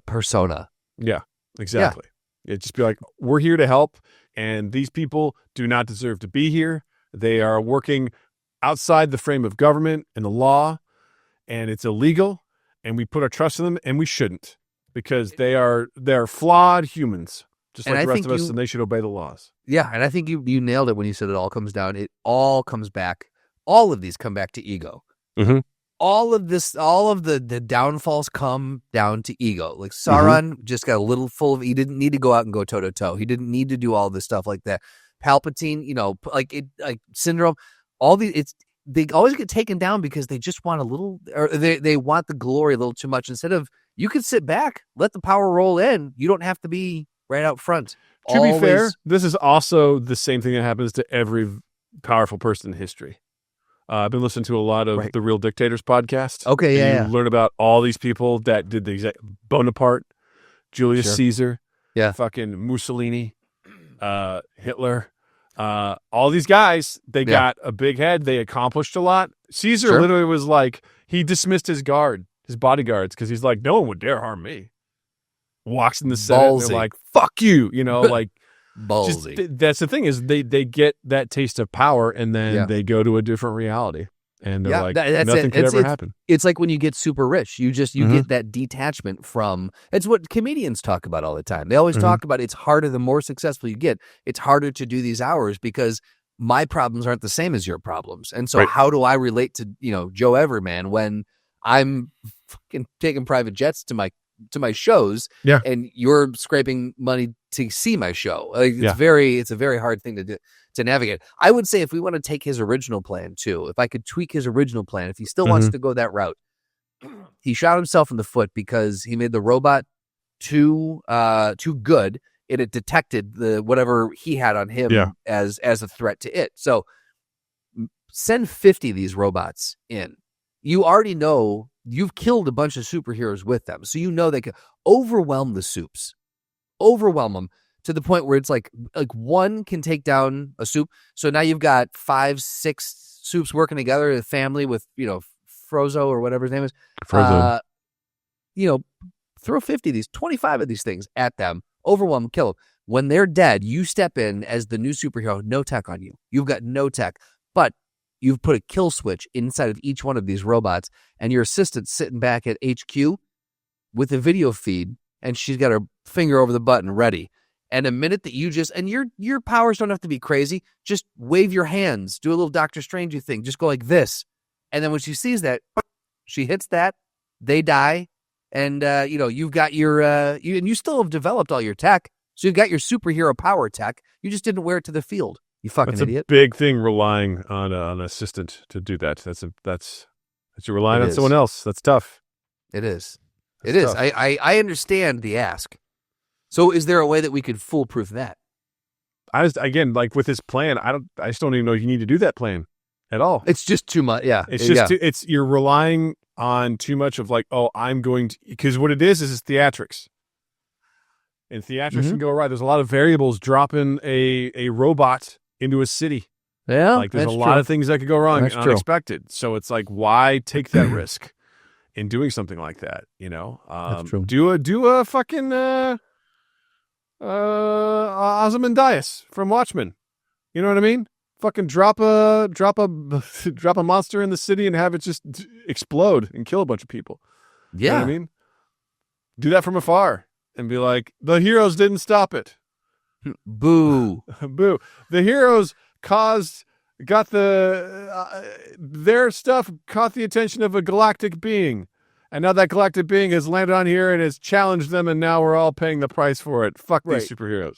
persona. Yeah, exactly. Yeah. Just be like, we're here to help. And these people do not deserve to be here. They are working outside the frame of government and the law, and it's illegal. And we put our trust in them, and we shouldn't, because they're flawed humans, just like the rest of us, and they should obey the laws. Yeah, and I think you nailed it when you said it all comes down. It all comes back. All of these come back to ego. Mm-hmm. All of the downfalls come down to ego. Like Sauron just got a little full of. He didn't need to go out and go toe to toe. He didn't need to do all this stuff like that. Palpatine, syndrome. All these, they always get taken down because they just want a little, or they want the glory a little too much. Instead of, you can sit back, let the power roll in. You don't have to be right out front. To be fair, this is also the same thing that happens to every powerful person in history. I've been listening to a lot of the Real Dictators podcast. Okay, and you learn about all these people that did the exact Bonaparte, Julius Caesar, fucking Mussolini, Hitler, all these guys. They got a big head. They accomplished a lot. Caesar literally was like, he dismissed his bodyguards, because he's like, no one would dare harm me. walks in the Senate and they're Ballsy. like, fuck you, you know, like Ballsy. that's the thing is they get that taste of power and then Yeah. they go to a different reality and they're like, that's nothing it. could ever happen. It's like when you get super rich, you Mm-hmm. get that detachment from. It's what comedians talk about all the time. They always Mm-hmm. talk about it's harder the more successful you get. It's harder to do these hours because my problems aren't the same as your problems. And so Right. how do I relate to, Joe Everman when I'm fucking taking private jets to my shows Yeah. and you're scraping money to see my show? Like, Yeah. it's a very hard thing to do, to navigate. I would say if we want to take his original plan too, if I could tweak his original plan, if he still wants to go that route, he shot himself in the foot because he made the robot too good. It had detected whatever he had on him Yeah. as a threat to it. So send 50 of these robots in. You already know you've killed a bunch of superheroes with them. So you know they can overwhelm the soups. Overwhelm them to the point where it's like one can take down a soup. So now you've got 5, 6 soups working together, a family with, Frozo or whatever his name is. Frozo. Throw 50 of these, 25 of these things at them, overwhelm them, kill them. When they're dead, you step in as the new superhero, no tech on you. You've got no tech, but you've put a kill switch inside of each one of these robots, and your assistant's sitting back at HQ with a video feed, and she's got her finger over the button ready. And a minute that you and your powers don't have to be crazy, just wave your hands, do a little Doctor Strangey thing, just go like this. And then when she sees that, she hits that, they die, and you've got your and you still have developed all your tech, so you've got your superhero power tech. You just didn't wear it to the field. You fucking That's idiot. a big thing, relying on an assistant to do that. That's you're relying It on is. someone else. That's tough. It is. That's It is. tough. I understand the ask. So is there a way that we could foolproof that? Again, like with his plan, I just don't even know if you need to do that plan at all. It's just too much. Yeah. It's just you're relying on too much of like, oh, I'm going to, because what it is it's theatrics. And theatrics can go right. There's a lot of variables dropping a robot into a city. Yeah. Like there's a lot of things that could go wrong That's and true. unexpected. So it's like, why take that risk in doing something like that? That's true. Do a fucking Ozymandias from Watchmen. You know what I mean? Fucking drop a monster in the city and have it just explode and kill a bunch of people. You know what I mean? Do that from afar and be like, the heroes didn't stop it. Boo. Boo. The heroes got their stuff caught the attention of a galactic being. And now that galactic being has landed on here and has challenged them, and now we're all paying the price for it. Fuck these superheroes.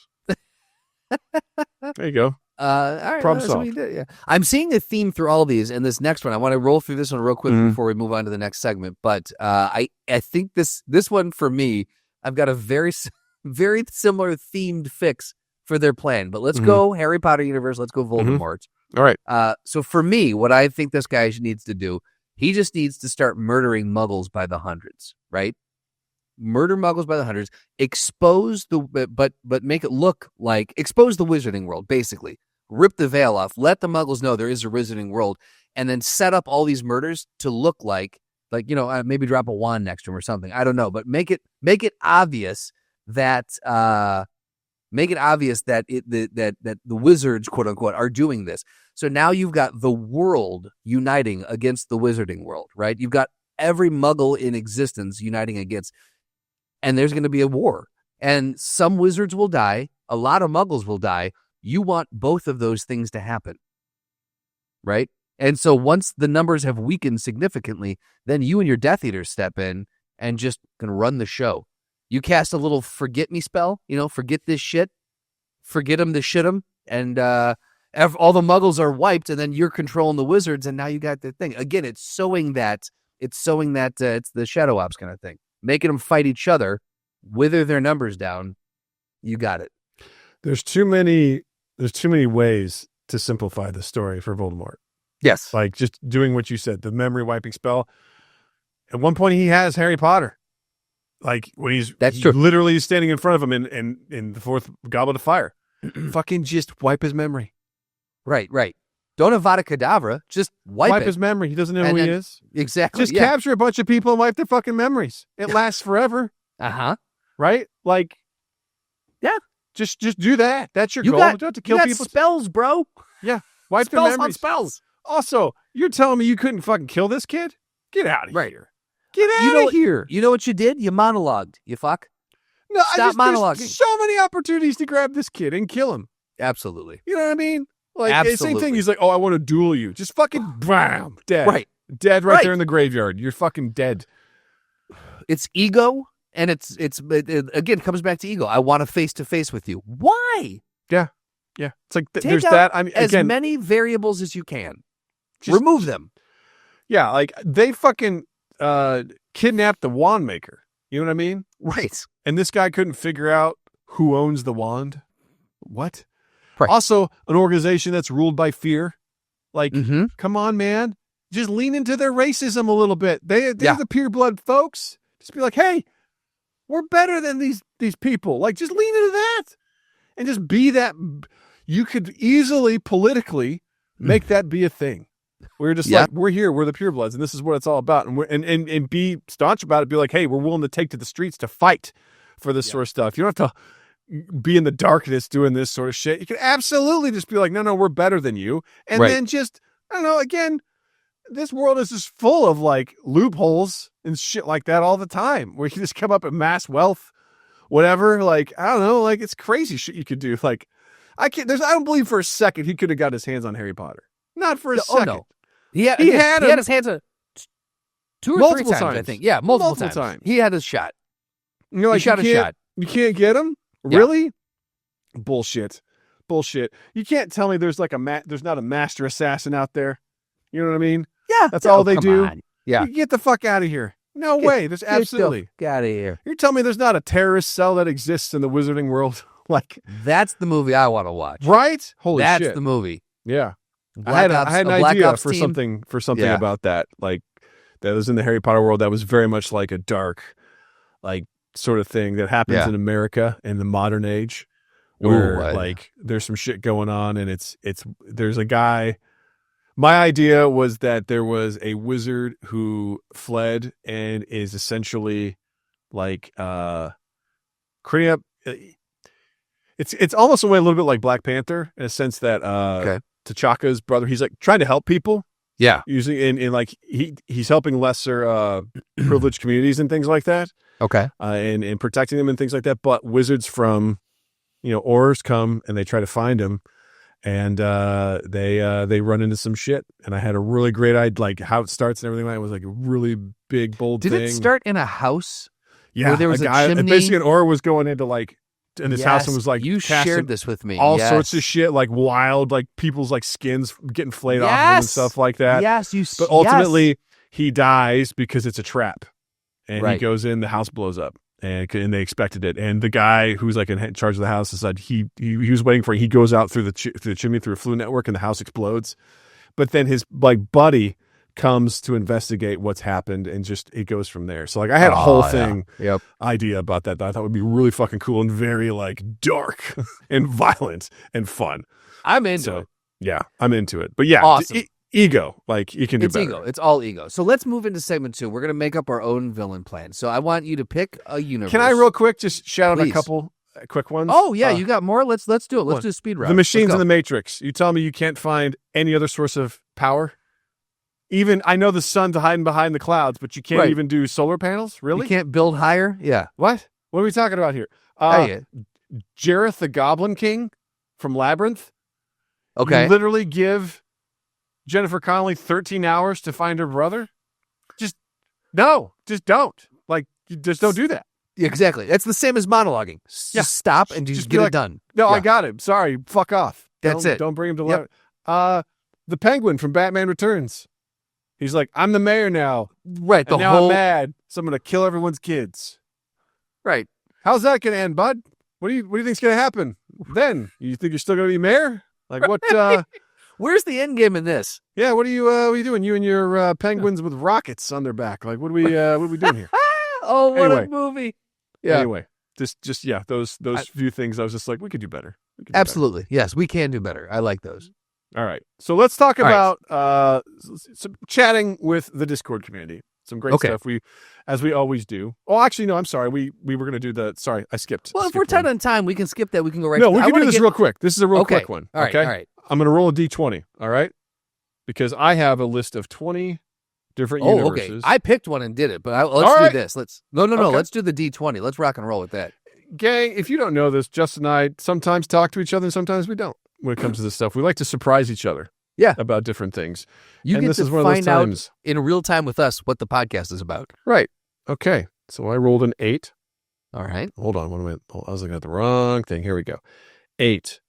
There you go. All right, Problem that's what we solved. did, yeah. I'm seeing a theme through all of these, and this next one, I want to roll through this one real quick before we move on to the next segment. But I think this one for me, I've got a very very similar themed fix for their plan. But let's go Harry Potter universe. Let's go Voldemort. All right. So for me, what I think this guy needs to do, he just needs to start murdering Muggles by the hundreds, right? Murder Muggles by the hundreds, expose but make it look like, expose the Wizarding World, basically. Rip the veil off, let the Muggles know there is a Wizarding World, and then set up all these murders to look like maybe drop a wand next to him or something. I don't know, but make it obvious that that the wizards, quote unquote, are doing this. So now you've got the world uniting against the Wizarding World, right? You've got every Muggle in existence uniting against, and there's going to be a war. And some wizards will die. A lot of Muggles will die. You want both of those things to happen, right? And so once the numbers have weakened significantly, then you and your Death Eaters step in and just can run the show. You cast a little forget me spell, forget this shit, forget them to shit them, and all the Muggles are wiped, and then you're controlling the wizards, and now you got the thing. Again, it's sowing that it's the Shadow Ops kind of thing, making them fight each other, wither their numbers down. You got it. There's too many ways to simplify the story for Voldemort. Yes. Like just doing what you said, the memory wiping spell. At one point, he has Harry Potter. Like when That's true. Literally standing in front of him in the fourth Goblet of Fire. Fucking just wipe his memory. Right. Don't Avada Kedavra. Just wipe it. his memory. He doesn't know And who he then- is. Exactly. Just capture a bunch of people and wipe their fucking memories. It lasts forever. Uh-huh. right? Like, Yeah. just do that. That's your goal. got, You don't have to kill you got people. spells, bro. Yeah, wipe their Spells on memories. spells. Also, you're telling me you couldn't fucking kill this kid? Get out of Right. here. Get out of here. You know what you did? You monologued. You fuck. No, Stop monologuing. There's so many opportunities to grab this kid and kill him. Absolutely. You know what I mean? Like, same Absolutely. thing. He's like, oh, I want to duel you. Just fucking bam, dead. Right. Dead right there in the graveyard. You're fucking dead. It's ego, and it again comes back to ego. I want a face-to-face with you. Why? Yeah. It's like, Take there's out that. I mean, as again, many variables as you can. Just- Remove them. yeah, like they fucking kidnapped the wand maker. You know what I mean? Right. And this guy couldn't figure out who owns the wand. What? Right. Also, an organization that's ruled by fear. Like, Mm-hmm. come on, man. Just lean into their racism a little bit. They're the pure blood folks. Just be like, hey, we're better than these people. Like, just lean into that. And just be that. You could easily politically make that be a thing. We're just like, we're here, we're the purebloods, and this is what it's all about. And and be staunch about it. Be like, hey, we're willing to take to the streets to fight for this sort of stuff. You don't have to be in the darkness doing this sort of shit. You can absolutely just be like, no, we're better than you. And then just, I don't know, again, this world is just full of like loopholes and shit like that all the time, where you can just come up with mass wealth, whatever. Like, I don't know, like it's crazy shit you could do. Like, I don't believe for a second he could have got his hands on Harry Potter. Not for a second. No. He had him his hands on 2 or multiple 3 times, I times. think. Yeah, multiple times. He had his shot. You're like, he shot a shot. You can't get him? Yeah. Really? Bullshit. You can't tell me there's like there's not a master assassin out there. You know what I mean? Yeah. That's all they do. On. Yeah. You get the fuck out of here. No way. There's absolutely. Get out of here. You're telling me there's not a terrorist cell that exists in the wizarding world? Like, that's the movie I want to watch. Right? Holy shit. That's the movie. Yeah. Black I had an idea for team. something about that. Like, that was in the Harry Potter world that was very much like a dark, like, sort of thing that happens in America in the modern age, where like there's some shit going on, and there's a guy. My idea was that there was a wizard who fled and is essentially like creating up. It's almost a way a little bit like Black Panther in a sense that T'Chaka's brother, he's like trying to help people. Yeah. Usually in like he's helping lesser privileged communities and things like that. Okay. And protecting them and things like that. But wizards from, Aurors come and they try to find him, and they run into some shit. And I had a really great idea, like how it starts and everything. It was like a really big, bold thing. Did it start in a house? Yeah. Where there was a guy, chimney? basically an Auror was going into like, in his house and was like, you shared this with me. All sorts of shit, like wild, like people's like skins getting flayed off of them and stuff like that. Yes, but ultimately he dies because it's a trap, and he goes in. The house blows up, and they expected it. And the guy who's like in charge of the house decided he was waiting for it. He goes out through the chimney through a flue network, and the house explodes. But then his like buddy comes to investigate what's happened, and just it goes from there. So like I had a whole thing idea about that I thought would be really fucking cool and very like dark and violent and fun. I'm into it. Yeah, I'm into it. But yeah, awesome. Ego, like you can do better. Ego. It's all ego. So let's move into segment 2. We're gonna make up our own villain plan. So I want you to pick a universe. Can I real quick just shout out a couple quick ones? Oh yeah, you got more. Let's do it. Let's do a speed round. The machines in the Matrix. You tell me you can't find any other source of power? Even I know the sun's hiding behind the clouds, but you can't even do solar panels? Really? You can't build higher? Yeah. What? What are we talking about here? Jareth the Goblin King from Labyrinth. Okay. You literally give Jennifer Connelly 13 hours to find her brother? Just don't. Like, you just don't do that. Yeah, exactly. That's the same as monologuing. Just stop and just get it done. No, I got him. Sorry. Fuck off. That's it. Don't bring him to life. The Penguin from Batman Returns. He's like, I'm the mayor now. Right. And now I'm mad, so I'm going to kill everyone's kids. Right. How's that going to end, bud? What do you think's going to happen then? You think you're still going to be mayor? Like what? Where's the end game in this? Yeah. What are you doing? You and your penguins with rockets on their back. Like what are we doing here? Oh, what a movie! Yeah. Anyway, just those few things. I was just like, we could do better. Absolutely. Better. Yes, we can do better. I like those. All right. So let's talk about some chatting with the Discord community. Some great Okay. stuff. As we always do. Oh, actually, no, I'm sorry. We were going to do sorry, I skipped. Well, if skipped we're tight one. on time, we can skip that. We can go right No, to we I can do wanna this get- real quick. This is a real Okay. quick one. All right. Okay. All right. I'm going to roll a D20. All right. Because I have a list of 20 different Oh, universes. okay. I picked one and did it, but let's All do right. this. No. Okay. Let's do the D20. Let's rock and roll with that. Gang, if you don't know this, Justin and I sometimes talk to each other and sometimes we don't when it comes to this stuff. We like to surprise each other. Yeah. About different things. You And get this to is one of those find out times. in real time with us what the podcast is about. Right. Okay. So I rolled an 8. All right. Hold on. I was looking at the wrong thing. Here we go. 8.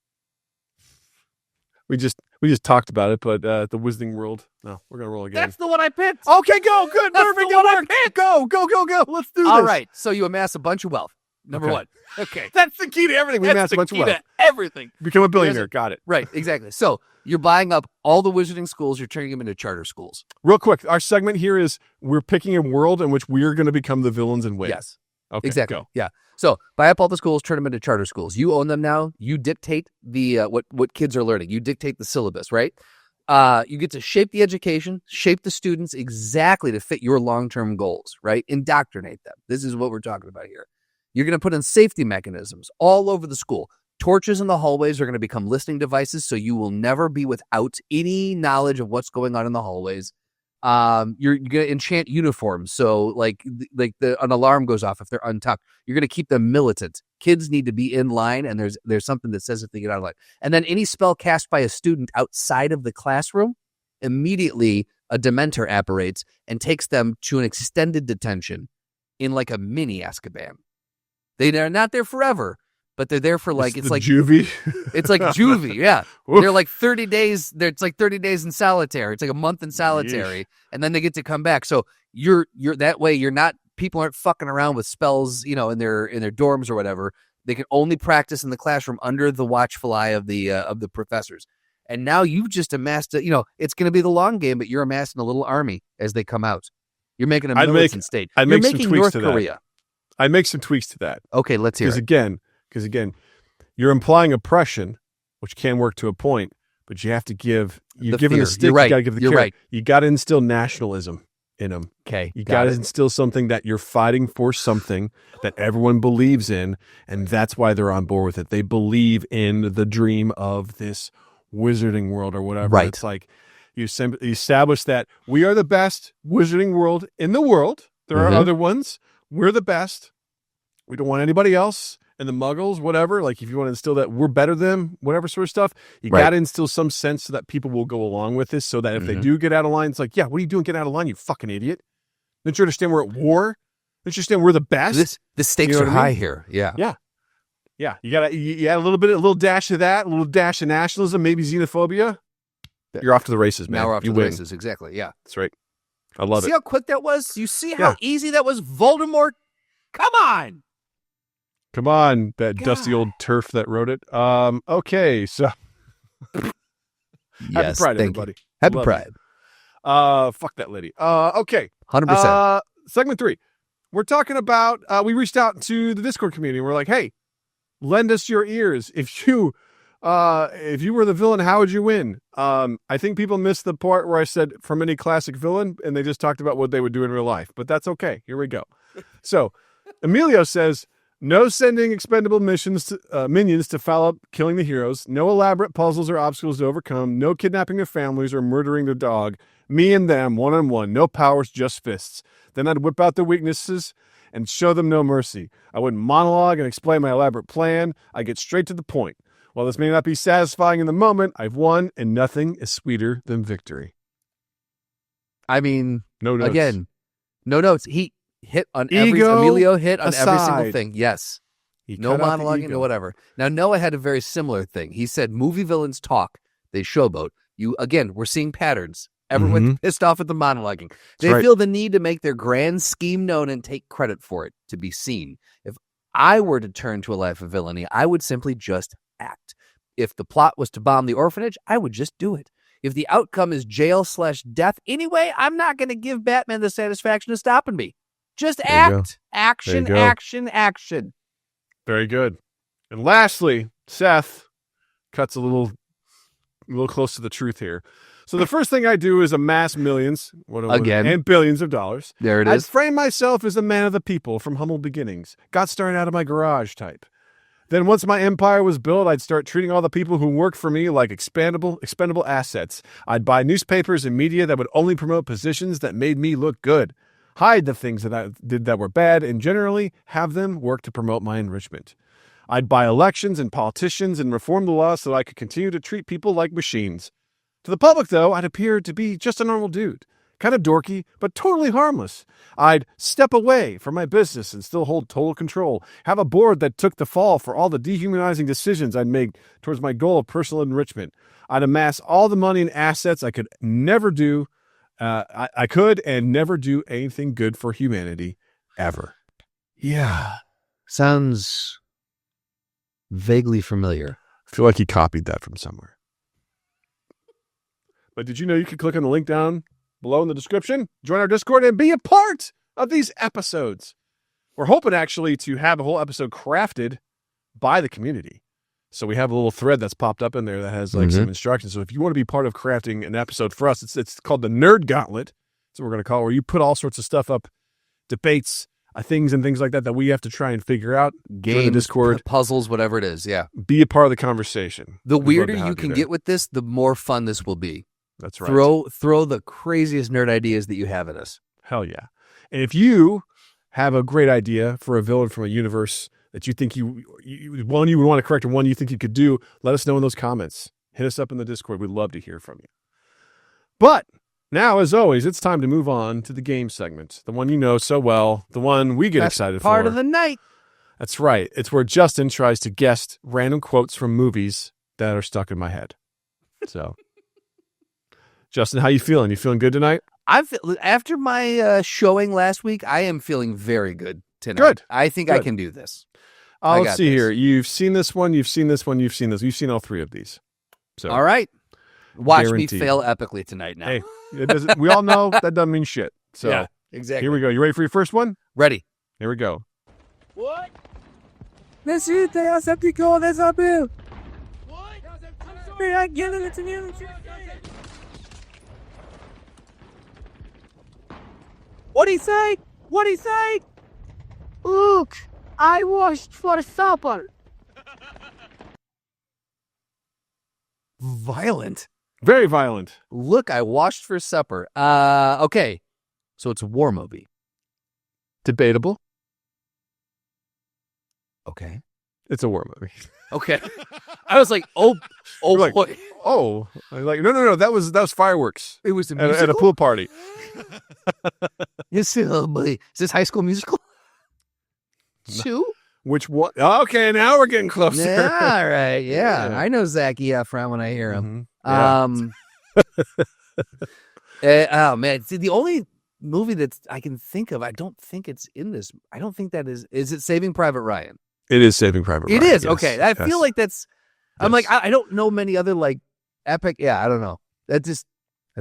We just talked about it, but the Wizarding World. No, we're gonna roll again. That's the one I picked. Okay, go. Good. That's Perfect. the one I Good work. Go. Let's do this. All right. So you amass a bunch of wealth. Number Okay. one. Okay. That's the key to everything. We That's amass a the bunch key of wealth. to everything. Become a billionaire. Got it. Right. Exactly. So you're buying up all the wizarding schools. You're turning them into charter schools. Real quick, our segment here is we're picking a world in which we're going to become the villains and win. Yes. Okay. Exactly. Go. Yeah. So buy up all the schools, turn them into charter schools. You own them now. You dictate the what kids are learning. You dictate the syllabus, right? You get to shape the education, shape the students exactly to fit your long-term goals, right? Indoctrinate them. This is what we're talking about here. You're going to put in safety mechanisms all over the school. Torches in the hallways are going to become listening devices, so you will never be without any knowledge of what's going on in the hallways. You're going to enchant uniforms, so like an alarm goes off if they're untucked. You're going to keep them militant. Kids need to be in line, and there's something that says if they get out of line. And then any spell cast by a student outside of the classroom, immediately a Dementor apparates and takes them to an extended detention in like a mini Azkaban. They're not there forever, but they're there for it's like juvie. It's like juvie, yeah. Oof. They're like 30 days. It's like 30 days in solitary. It's like a month in solitary, and then they get to come back. So you're that way. You're not. People aren't fucking around with spells, in their dorms or whatever. They can only practice in the classroom under the watchful eye of the professors. And now you've just amassed it's going to be the long game, but you're amassing a little army as they come out. You're making a militant state. I'd You're make some making tweaks North to that. Korea. I'd make some tweaks to that. Okay, let's hear it. Because again, you're implying oppression, which can work to a point, but you have to give. You're The giving fear. the stick. You're right. You got to give the You're carrot. right. You got to instill nationalism in them. Okay, You got to instill something that you're fighting for, something that everyone believes in, and that's why they're on board with it. They believe in the dream of this wizarding world or whatever. Right. It's like you establish that we are the best wizarding world in the world. There are Mhm. other ones. We're the best. We don't want anybody else. And the muggles, whatever, like if you want to instill that we're better than them, whatever sort of stuff, you Right. got to instill some sense so that people will go along with this so that if they Mhm. do get out of line, it's like, yeah, what are you doing getting out of line, you fucking idiot? Don't you understand we're at war? Don't you understand we're the best? The stakes You know are what I mean? high here. Yeah. Yeah, you got you add a little dash of that, a little dash of nationalism, maybe xenophobia. You're off to the races, man. Now we're off you to the win. races. Exactly. Yeah. That's right. I love See it. how quick that was? You see how Yeah. easy that was? Voldemort? Come on. Come on, that God. dusty old turf that wrote it. Okay, so happy Yes. Pride, thank you. everybody. Happy Love Pride. Fuck that lady. Okay. 100%. Segment 3. We're talking about, we reached out to the Discord community. And we're like, hey, lend us your ears. If you were the villain, how would you win? I think people missed the part where I said from any classic villain, and they just talked about what they would do in real life. But that's okay. Here we go. So Emilio says, no sending expendable minions to foul up killing the heroes. No elaborate puzzles or obstacles to overcome. No kidnapping their families or murdering their dog. Me and them, one-on-one. No powers, just fists. Then I'd whip out their weaknesses and show them no mercy. I wouldn't monologue and explain my elaborate plan. I get straight to the point. While this may not be satisfying in the moment, I've won, and nothing is sweeter than victory. I mean, No notes. again, no notes. He hit on Ego Emilio hit on every single aside. thing. Yes. He No cut out the monologuing, ego. no whatever. Now, Noah had a very similar thing. He said movie villains talk. They showboat. We're seeing patterns. Everyone's pissed off at the monologuing. They right. feel the need to make their grand scheme known and take credit for it, to be seen. If I were to turn to a life of villainy, I would simply just act. If the plot was to bomb the orphanage, I would just do it. If the outcome is jail/death anyway, I'm not going to give Batman the satisfaction of stopping me. Just There you go. act. Action, There you go. action, action. Very good. And lastly, Seth cuts a little close to the truth here. So the first thing I do is amass millions Again. and billions of dollars. There it I'd is. frame myself as a man of the people from humble beginnings. Got started out of my garage type. Then once my empire was built, I'd start treating all the people who work for me like expendable assets. I'd buy newspapers and media that would only promote positions that made me look good, hide the things that I did that were bad, and generally have them work to promote my enrichment. I'd buy elections and politicians and reform the law so I could continue to treat people like machines. To the public, though, I'd appear to be just a normal dude. Kind of dorky, but totally harmless. I'd step away from my business and still hold total control. Have a board that took the fall for all the dehumanizing decisions I'd make towards my goal of personal enrichment. I'd amass all the money and assets I could never do. I could and never do anything good for humanity, ever. Yeah. Sounds vaguely familiar. I feel like he copied that from somewhere. But did you know you could click on the link down below in the description, join our Discord, and be a part of these episodes? We're hoping actually to have a whole episode crafted by the community. So we have a little thread that's popped up in there that has like some instructions. So if you want to be part of crafting an episode for us, it's called the Nerd Gauntlet. That's what we're going to call it, where you put all sorts of stuff up, debates, things and things like that we have to try and figure out. Games, Discord, puzzles, whatever it is. Yeah. be a part of the conversation. The We'd weirder love to have you can there. get with this, the more fun this will be. That's right. Throw the craziest nerd ideas that you have at us. Hell yeah. And if you have a great idea for a villain from a universe that you think you would want to correct or one you think you could do, let us know in those comments. Hit us up in the Discord. We'd love to hear from you. But now, as always, it's time to move on to the game segment, the one you know so well, the one we get excited for. Part of the night. That's right. It's where Justin tries to guess random quotes from movies that are stuck in my head. So, Justin, how you feeling? You feeling good tonight? After my showing last week, I am feeling very good tonight. Good. I think I can do this. Let's see here. You've seen this one. You've seen this one. You've seen this. You've seen all three of these. So, all right. Watch guaranteed. me fail epically tonight now. Hey, it doesn't, we all know that doesn't mean shit. So, yeah, exactly. Here we go. You ready for your first one? Ready. Here we go. What? Necesita escéptico de saber. What? Mira, quiero que tenía. What'd he say? What'd he say? Look, I washed for supper. Violent. Very violent. Look, I washed for supper. Okay. So it's a war movie. Debatable. Okay. It's a war movie. Okay. I was like, oh You're like, boy. Oh, I'm like no. That was fireworks It was a at musical? a pool party. Yes, oh boy. Is this High School Musical? 2? Which one? Okay, now we're getting closer. Yeah, all right. Yeah. Yeah. I know Zac Efron when I hear him. Mhm. Oh man, see, the only movie that I can think of, I don't think it's in this. I don't think that is it Saving Private Ryan? It is Saving Private Ryan. It is. Yes, Okay. I yes. feel like that's, I'm Yes. like, I don't know many other like epic. Yeah. I don't know. It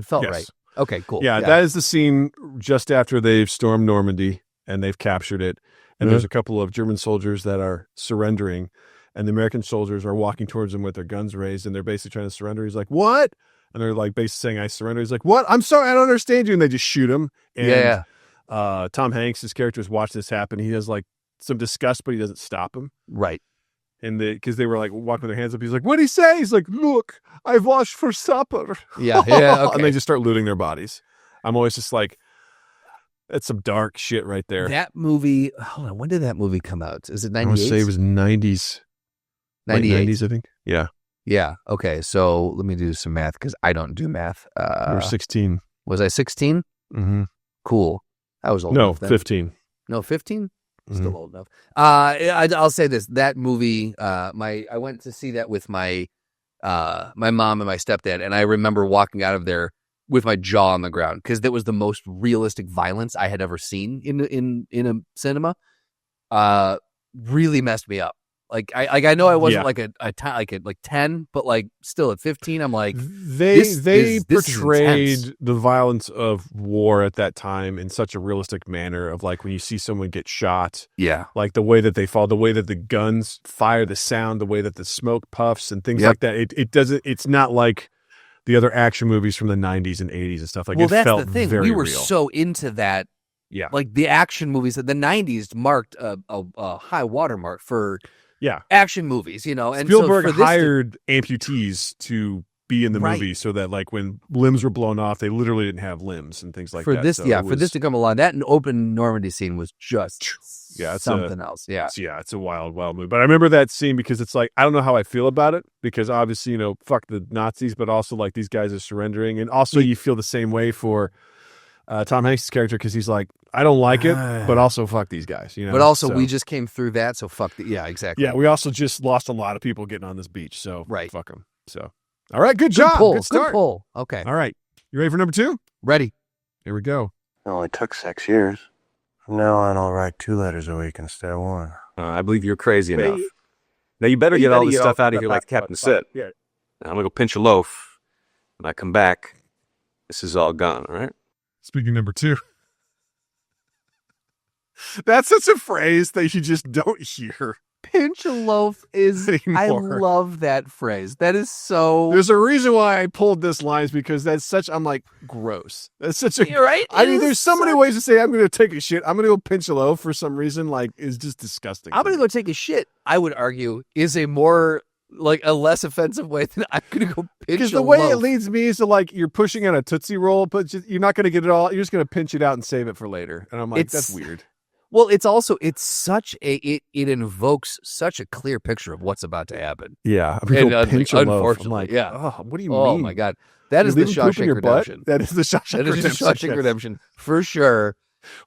felt Yes. right. Okay, cool. Yeah, that is the scene just after they've stormed Normandy and they've captured it. And there's a couple of German soldiers that are surrendering, and the American soldiers are walking towards them with their guns raised, and they're basically trying to surrender. He's like, "What?" And they're like basically saying, "I surrender." He's like, "What? I'm sorry, I don't understand you." And they just shoot him. And Tom Hanks, his character, is watching this happen. He has like some disgust, but he doesn't stop him. Right. And because they were like walking with their hands up, he's like, "What'd he say?" He's like, "Look, I've washed for supper." Yeah. Yeah. Okay. And they just start looting their bodies. I'm always just like, that's some dark shit right there. That movie, hold on, when did that movie come out? Is it I want to 98? say it was 90s. Late 98. 90s, I think. Yeah. Yeah. Okay. So let me do some math because I don't do math. You were 16. Was I 16? Mm-hmm. Cool. I was old No, enough then. 15. No, 15? Mhm. Still old enough. I'll say this. That movie, I went to see that with my mom and my stepdad, and I remember walking out of there with my jaw on the ground because that was the most realistic violence I had ever seen in a cinema. Really messed me up. I know I wasn't like 10, but like still at 15, I'm like, They this is portrayed intense. the violence of war at that time in such a realistic manner of like when you see someone get shot, yeah, like the way that they fall, the way that the guns fire, the sound, the way that the smoke puffs and things Yep. like that. It's not like the other action movies from the 90s and 80s and stuff. Like, well, it that's felt the thing. very We were real. so into that. Yeah. Like the action movies, the 90s marked a high watermark for Yeah. action movies, and Spielberg so for this hired amputees to be in the Right. movie so that, like, when limbs were blown off, they literally didn't have limbs and things like for that. this, So yeah, it for this was- to come along, that and open Normandy scene was just Yeah, it's something else. Yeah. it's a wild, wild movie. But I remember that scene because it's like, I don't know how I feel about it because obviously, fuck the Nazis, but also like these guys are surrendering. And also you feel the same way for Tom Hanks' character because he's like, I don't like it, but also fuck these guys. But also, So- we just came through that, so fuck yeah, exactly. Yeah, we also just lost a lot of people getting on this beach. So Right. fuck them. So, all right, good Good job. pull. Good start. Good pull. Okay. All right. You ready for number 2? Ready. Here we go. It only took 6 years. From now on, I'll write 2 letters a week insteed of 1. I believe you're crazy enough. Now you better get all this stuff out of here like Captain said. Yeah. I'm going to go pinch a loaf. When I come back, this is all gone, all right? Speaking number 2. That's such a phrase that you just don't hear. Pinch a loaf is, I Anymore. love that phrase. That is so. There's a reason why I pulled this line is because that's such, I'm like, gross. That's such a, You're right. I It mean, is there's so many such- ways to say I'm going to take a shit. I'm going to go pinch a loaf for some reason. Like, it's just disgusting. I'm going to go take a shit, I would argue, is a more, like, a less offensive way than I'm going to go pinch because a the way it loaf. leads me is to, like, you're pushing on a Tootsie Roll, but you're not going to get it all. You're just going to pinch it out and save it for later. And I'm like, It's- that's weird. Well, it's also, it's such a, it invokes such a clear picture of what's about to happen. Yeah. I'm And, gonna go pinch a loaf. I'm unfortunately, like, yeah. oh, what do you Oh mean? my God. That You're is the leaving poop in Shawshank your butt? Redemption. That is the Shawshank That is the Redemption. Shawshank yes. Redemption, for sure.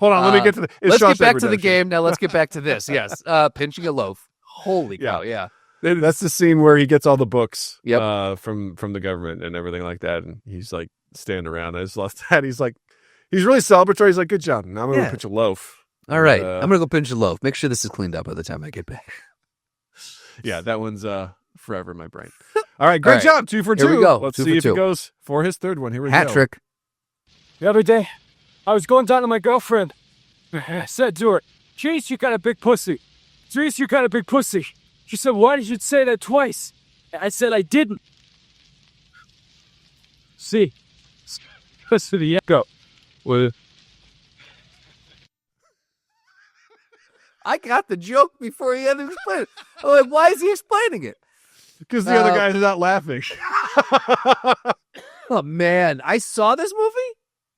Hold on, let me get to the. it's Let's get Shawshank back to the Redemption. game. Now let's get back to this. Yes. Pinching a loaf. Holy cow. Yeah. That's the scene where he gets all the books Yep. from the government and everything like that, and he's like standing around. I just lost that. He's like, he's really celebratory. He's like, good job. Now I'm gonna Yeah. pinch a loaf. All right. And, I'm going to go pinch a loaf. Make sure this is cleaned up by the time I get back. yeah, that one's forever in my brain. All right, great right. job. 2 for 2. Here we go. Let's 2 see for if 2. he goes for his third one. Here we Hat go. trick. The other day, I was going down to my girlfriend. I said to her, "Jeez, you got a big pussy. Jeez, you got a big pussy." She said, "Why did you say that twice?" I said, "I didn't." See, because of the echo. Well, I got the joke before he had to explain it. I'm like, why is he explaining it? Because the other guys are not laughing. Oh, man. I saw this movie?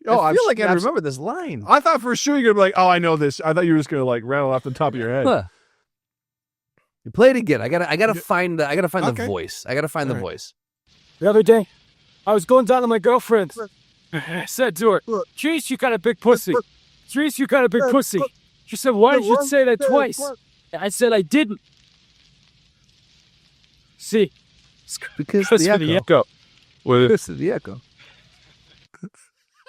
I feel like I I'm- remember this line. I thought for sure you're gonna be like, oh, I know this. I thought you were just gonna like rattle off the top of your head. Huh. You play it again. I gotta find the Okay. voice. I gotta find the All right. voice. the other day, I was going down to my girlfriend. I said to her, "Jeez, you got a big pussy. Jeez, you got a big pussy." She said, "Why did you say that twice?" I said, "I didn't." See, Because because the of the echo. echo. Well, Because of the echo.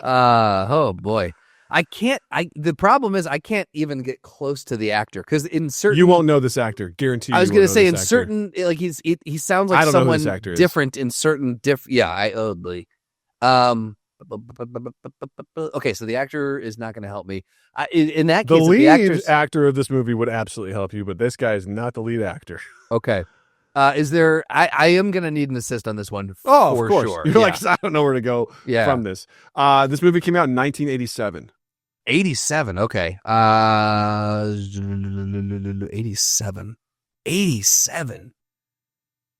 Oh boy. The problem is I can't even get close to the actor because in certain You won't know this actor, guarantee. I was you going won't to know say in this actor. certain like he sounds I like don't know who someone this actor is. different in certain okay, so the actor is not going to help me. In that The case, if lead the actor's actor of this movie would absolutely help you, but this guy is not the lead actor. okay. Is there? I am going to need an assist on this one. Oh, for of course. sure. You're like, I don't know where to go Yeah. from this. This movie came out in 1987. 87. Okay. 87. 87.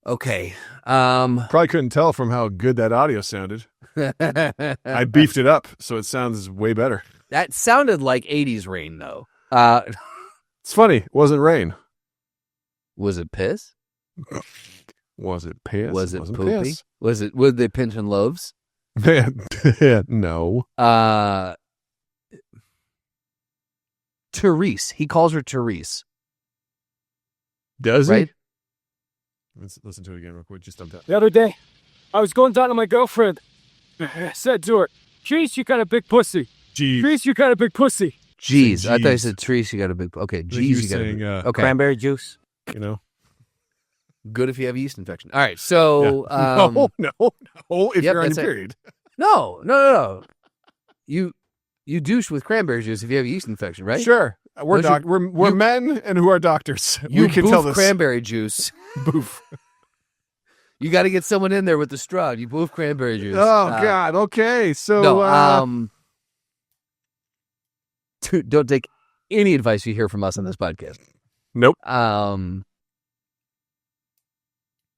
Okay. Probably couldn't tell from how good that audio sounded. I beefed it up, so it sounds way better. That sounded like 80s rain though. It's funny. It wasn't rain. Was it piss? Was it piss? Was it wasn't poopy? piss. Were they pinching loaves? No. Therese. He calls her Therese. Does Right? he? Let's listen to it again real quick. Just dump that. The other day, I was going down to my girlfriend. I said to her, "Jeez, you got a big pussy. Gee. Jeez, you got a big pussy." Jeez. I thought you Jeez. said Therese, you got a big okay, I think jeez, he was you got a saying, big okay. cranberry juice. You know? good if you have a yeast infection. All right, so no. If yep, you're on that's your it. period. No. You douche with cranberry juice if you have a yeast infection, right? Sure. We're Don't we're men and who are doctors. You we can boof tell this. cranberry juice. Boof. You got to get someone in there with the straw. You both cranberry juice. Oh God. Okay. So No, don't take any advice you hear from us on this podcast. nope.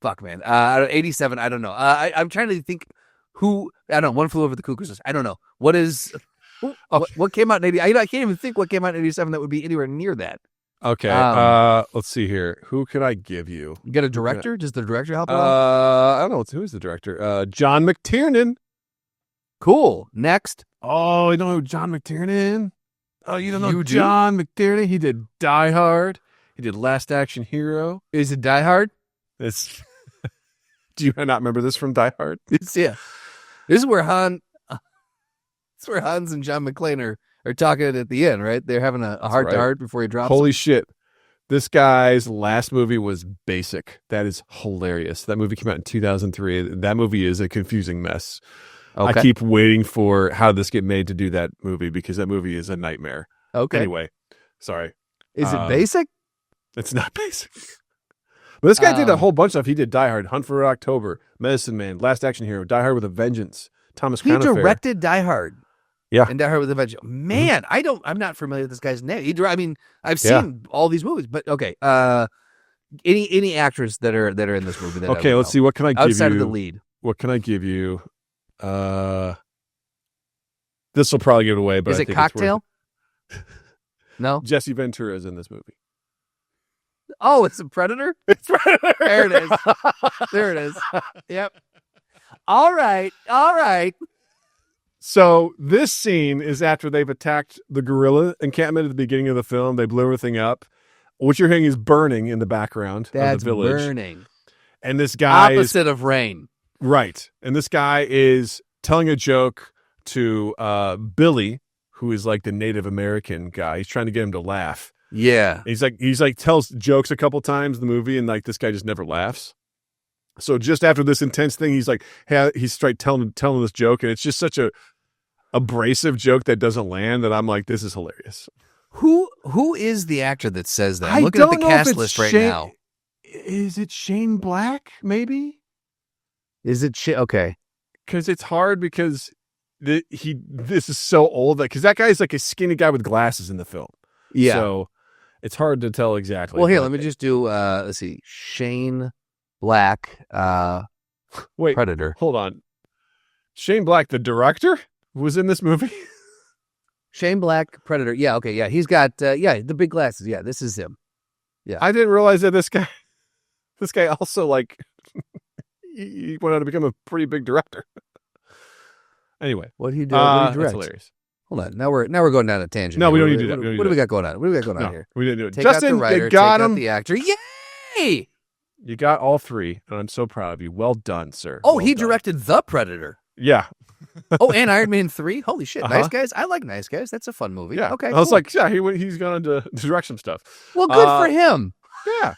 Fuck, man. 87. I don't know. I'm trying to think who. I don't know. One Flew Over the Cuckoo's Nest. I don't know. What is? What came out in 80? I can't even think what came out in 87 that would be anywhere near that. Okay. Let's see here. Who could I give you? You got a director? Does the director help? Out? I don't know. Who is the director? John McTiernan. Cool. Next. Oh, you don't know John McTiernan? Oh, you don't know You do? John McTiernan? He did Die Hard. He did Last Action Hero. Is it Die Hard? It's. Do you not remember this from Die Hard? Yeah. This is where Hans and John McClane are talking at the end, right? They're having a heart to heart before he drops. Holy shit. This guy's last movie was Basic. That is hilarious. That movie came out in 2003. That movie is a confusing mess. Okay. I keep waiting for how this get made to do that movie because that movie is a nightmare. Okay. Anyway, sorry. Is it basic? It's not Basic. But this guy did a whole bunch of stuff. He did Die Hard, Hunt for October, Medicine Man, Last Action Hero, Die Hard with a Vengeance, Thomas He Crown Affair. directed Die Hard. Yeah. And Die Hard with a Vengeance. Man, I'm not familiar with this guy's name. I've seen all these movies, but okay. Any actors that are in this movie that Okay, let's see. What can I give you? outside of the lead? What can I give you? This will probably give it away, but Is I it think it's worth Cocktail? No. Jesse Ventura is in this movie. Oh, it's a Predator. It's Predator. There it is. There it is. Yep. All right. So this scene is after they've attacked the guerrilla encampment at the beginning of the film. They blew everything up. What you're hearing is burning in the background That's of the village. burning. And this guy Opposite of rain. right. And this guy is telling a joke to Billy, who is like the Native American guy. He's trying to get him to laugh. Yeah. He's like tells jokes a couple times in the movie, and like this guy just never laughs. So just after this intense thing, he's like, he's straight telling this joke, and it's just such a abrasive joke that doesn't land that I'm like, this is hilarious. Who is the actor that says that? I'm I looking at don't the know if cast it's list right Shane- now. Is it Shane Black? Maybe Is it okay? because it's hard because this is so old because that guy's like a skinny guy with glasses in the film. Yeah. So it's hard to tell exactly. Well, here, but- let me just do. Let's see, Shane Black, wait. Predator. Hold on. Shane Black, the director, was in this movie. Shane Black, Predator. Yeah, okay, yeah, he's got the big glasses. Yeah, this is him. I didn't realize that this guy also like he went on to become a pretty big director. Anyway, What did he do? What did he that's direct? hilarious. Hold on. Now we're going down a tangent. No, here. we don't need to do that. We don't need What to do we do got going on? What do we got going on No, here? we didn't do it. Take out Justin, the writer. you got take him. out the actor. Yay! You got all three, and I'm so proud of you. Well done, sir. Oh, Well he done. directed The Predator. Yeah, Oh, and Iron Man 3. Holy shit! Uh-huh. Nice Guys. I like Nice Guys. That's a fun movie. yeah. Okay. I was cool. like, yeah, he's going to direct some stuff. well, good for him. Yeah.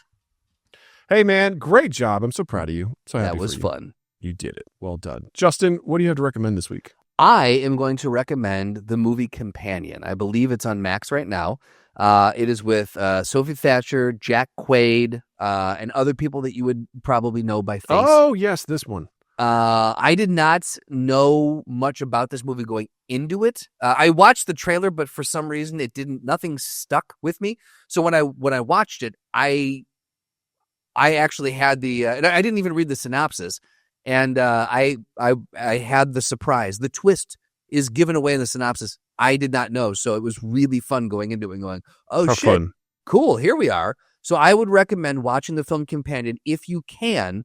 Hey, man, great job. I'm so proud of you. So happy That was for you. fun. You did it. Well done, Justin. What do you have to recommend this week? I am going to recommend the movie Companion. I believe it's on Max right now. It is with Sophie Thatcher, Jack Quaid, and other people that you would probably know by face. Oh, yes, this one. I did not know much about this movie going into it. I watched the trailer, but for some reason nothing stuck with me. So when I watched it, I actually had and I didn't even read the synopsis. And I had the surprise. The twist is given away in the synopsis. I did not know. So it was really fun going into it and going, oh, How shit, fun. cool, here we are. So I would recommend watching the film Companion if you can.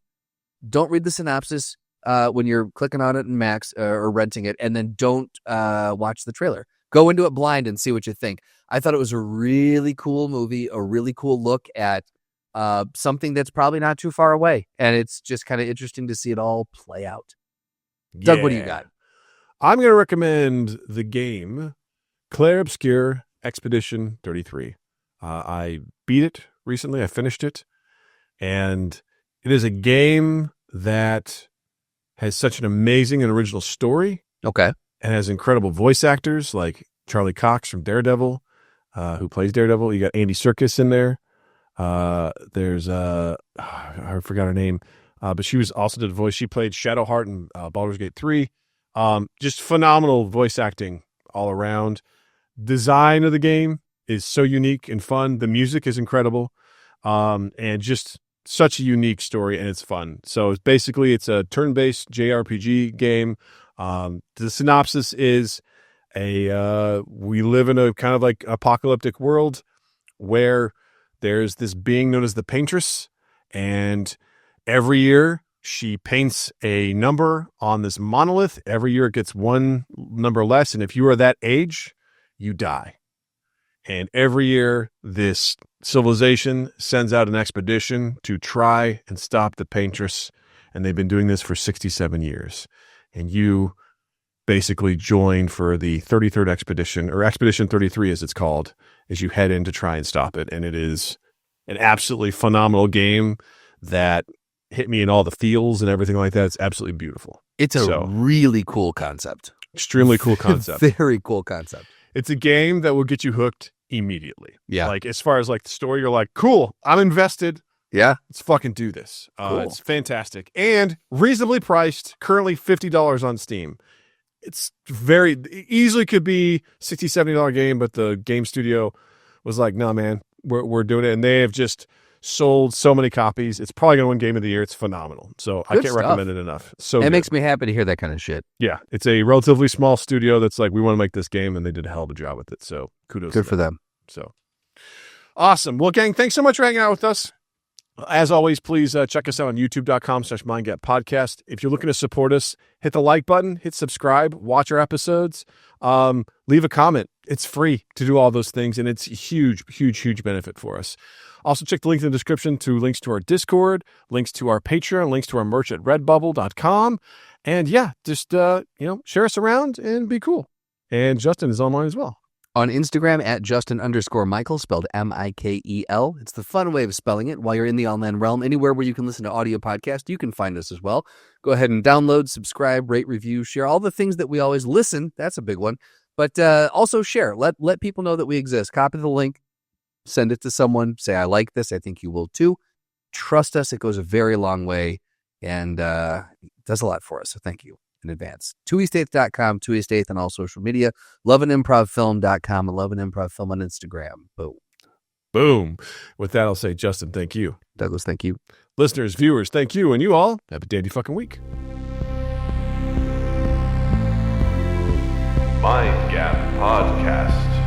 Don't read the synopsis when you're clicking on it in Max or renting it, and then don't watch the trailer. Go into it blind and see what you think. I thought it was a really cool movie, a really cool look at something that's probably not too far away, and it's just kind of interesting to see it all play out. Doug, what do you Yeah. got? I'm going to recommend the game Claire Obscure Expedition 33. I beat it recently. I finished it. And it is a game that has such an amazing and original story Okay. and has incredible voice actors like Charlie Cox from Daredevil, who plays Daredevil. You got Andy Serkis in there. There's I forgot her name. but she was also did voice. She played Shadowheart in Baldur's Gate 3. Just phenomenal voice acting all around. Design of the game is so unique and fun. The music is incredible, and just such a unique story, and it's fun. So it's a turn-based JRPG game. The synopsis is we live in a kind of like apocalyptic world where there's this being known as the Paintress, and every year she paints a number on this monolith. Every year it gets one number less, and if you are that age, you die. And every year this civilization sends out an expedition to try and stop the Paintress, and they've been doing this for 67 years. And you basically join for the 33rd expedition, or Expedition 33 as it's called, as you head in to try and stop it. And it is an absolutely phenomenal game that hit me in all the feels and everything like that. It's absolutely beautiful. It's a really cool concept. Extremely cool concept. Very cool concept. It's a game that will get you hooked immediately. Yeah. Like, as far as like the story, you're like, cool, I'm invested. Yeah. Let's fucking do this. Cool. It's fantastic and reasonably priced. Currently $50 on Steam. It's very easily could be $60, $70 game, but the game studio was like, no, man, we're doing it. And they have just sold so many copies. It's probably going to win Game of the Year. It's phenomenal. So I can't recommend it enough. So it good. makes me happy to hear that kind of shit. Yeah. It's a relatively small studio that's like, we want to make this game, and they did a hell of a job with it. So kudos. Good for them. So awesome. Well, gang, thanks so much for hanging out with us. As always, please check us out on youtube.com/mindgappodcast. If you're looking to support us, hit the like button, hit subscribe, watch our episodes, leave a comment. It's free to do all those things, and it's huge, huge, huge benefit for us. Also, check the link in the description to links to our Discord, links to our Patreon, links to our merch at redbubble.com. And yeah, just, share us around and be cool. And Justin is online as well. On Instagram at Justin_Michael, spelled Mikel. It's the fun way of spelling it. While you're in the online realm, anywhere where you can listen to audio podcasts, you can find us as well. Go ahead and download, subscribe, rate, review, share, all the things that we always listen. That's a big one. But also share. Let people know that we exist. Copy the link, send it to someone. Say, I like this. I think you will too. Trust us. It goes a very long way and does a lot for us. So thank you in advance. 2east8th.com, 2east8th on all social media, loveandimprovfilm.com, and Love and Improv Film on Instagram. Boom. Boom. With that, I'll say, Justin, thank you. Douglas, thank you. Listeners, viewers, thank you. And you all have a dandy fucking week. Mind Gap Podcast.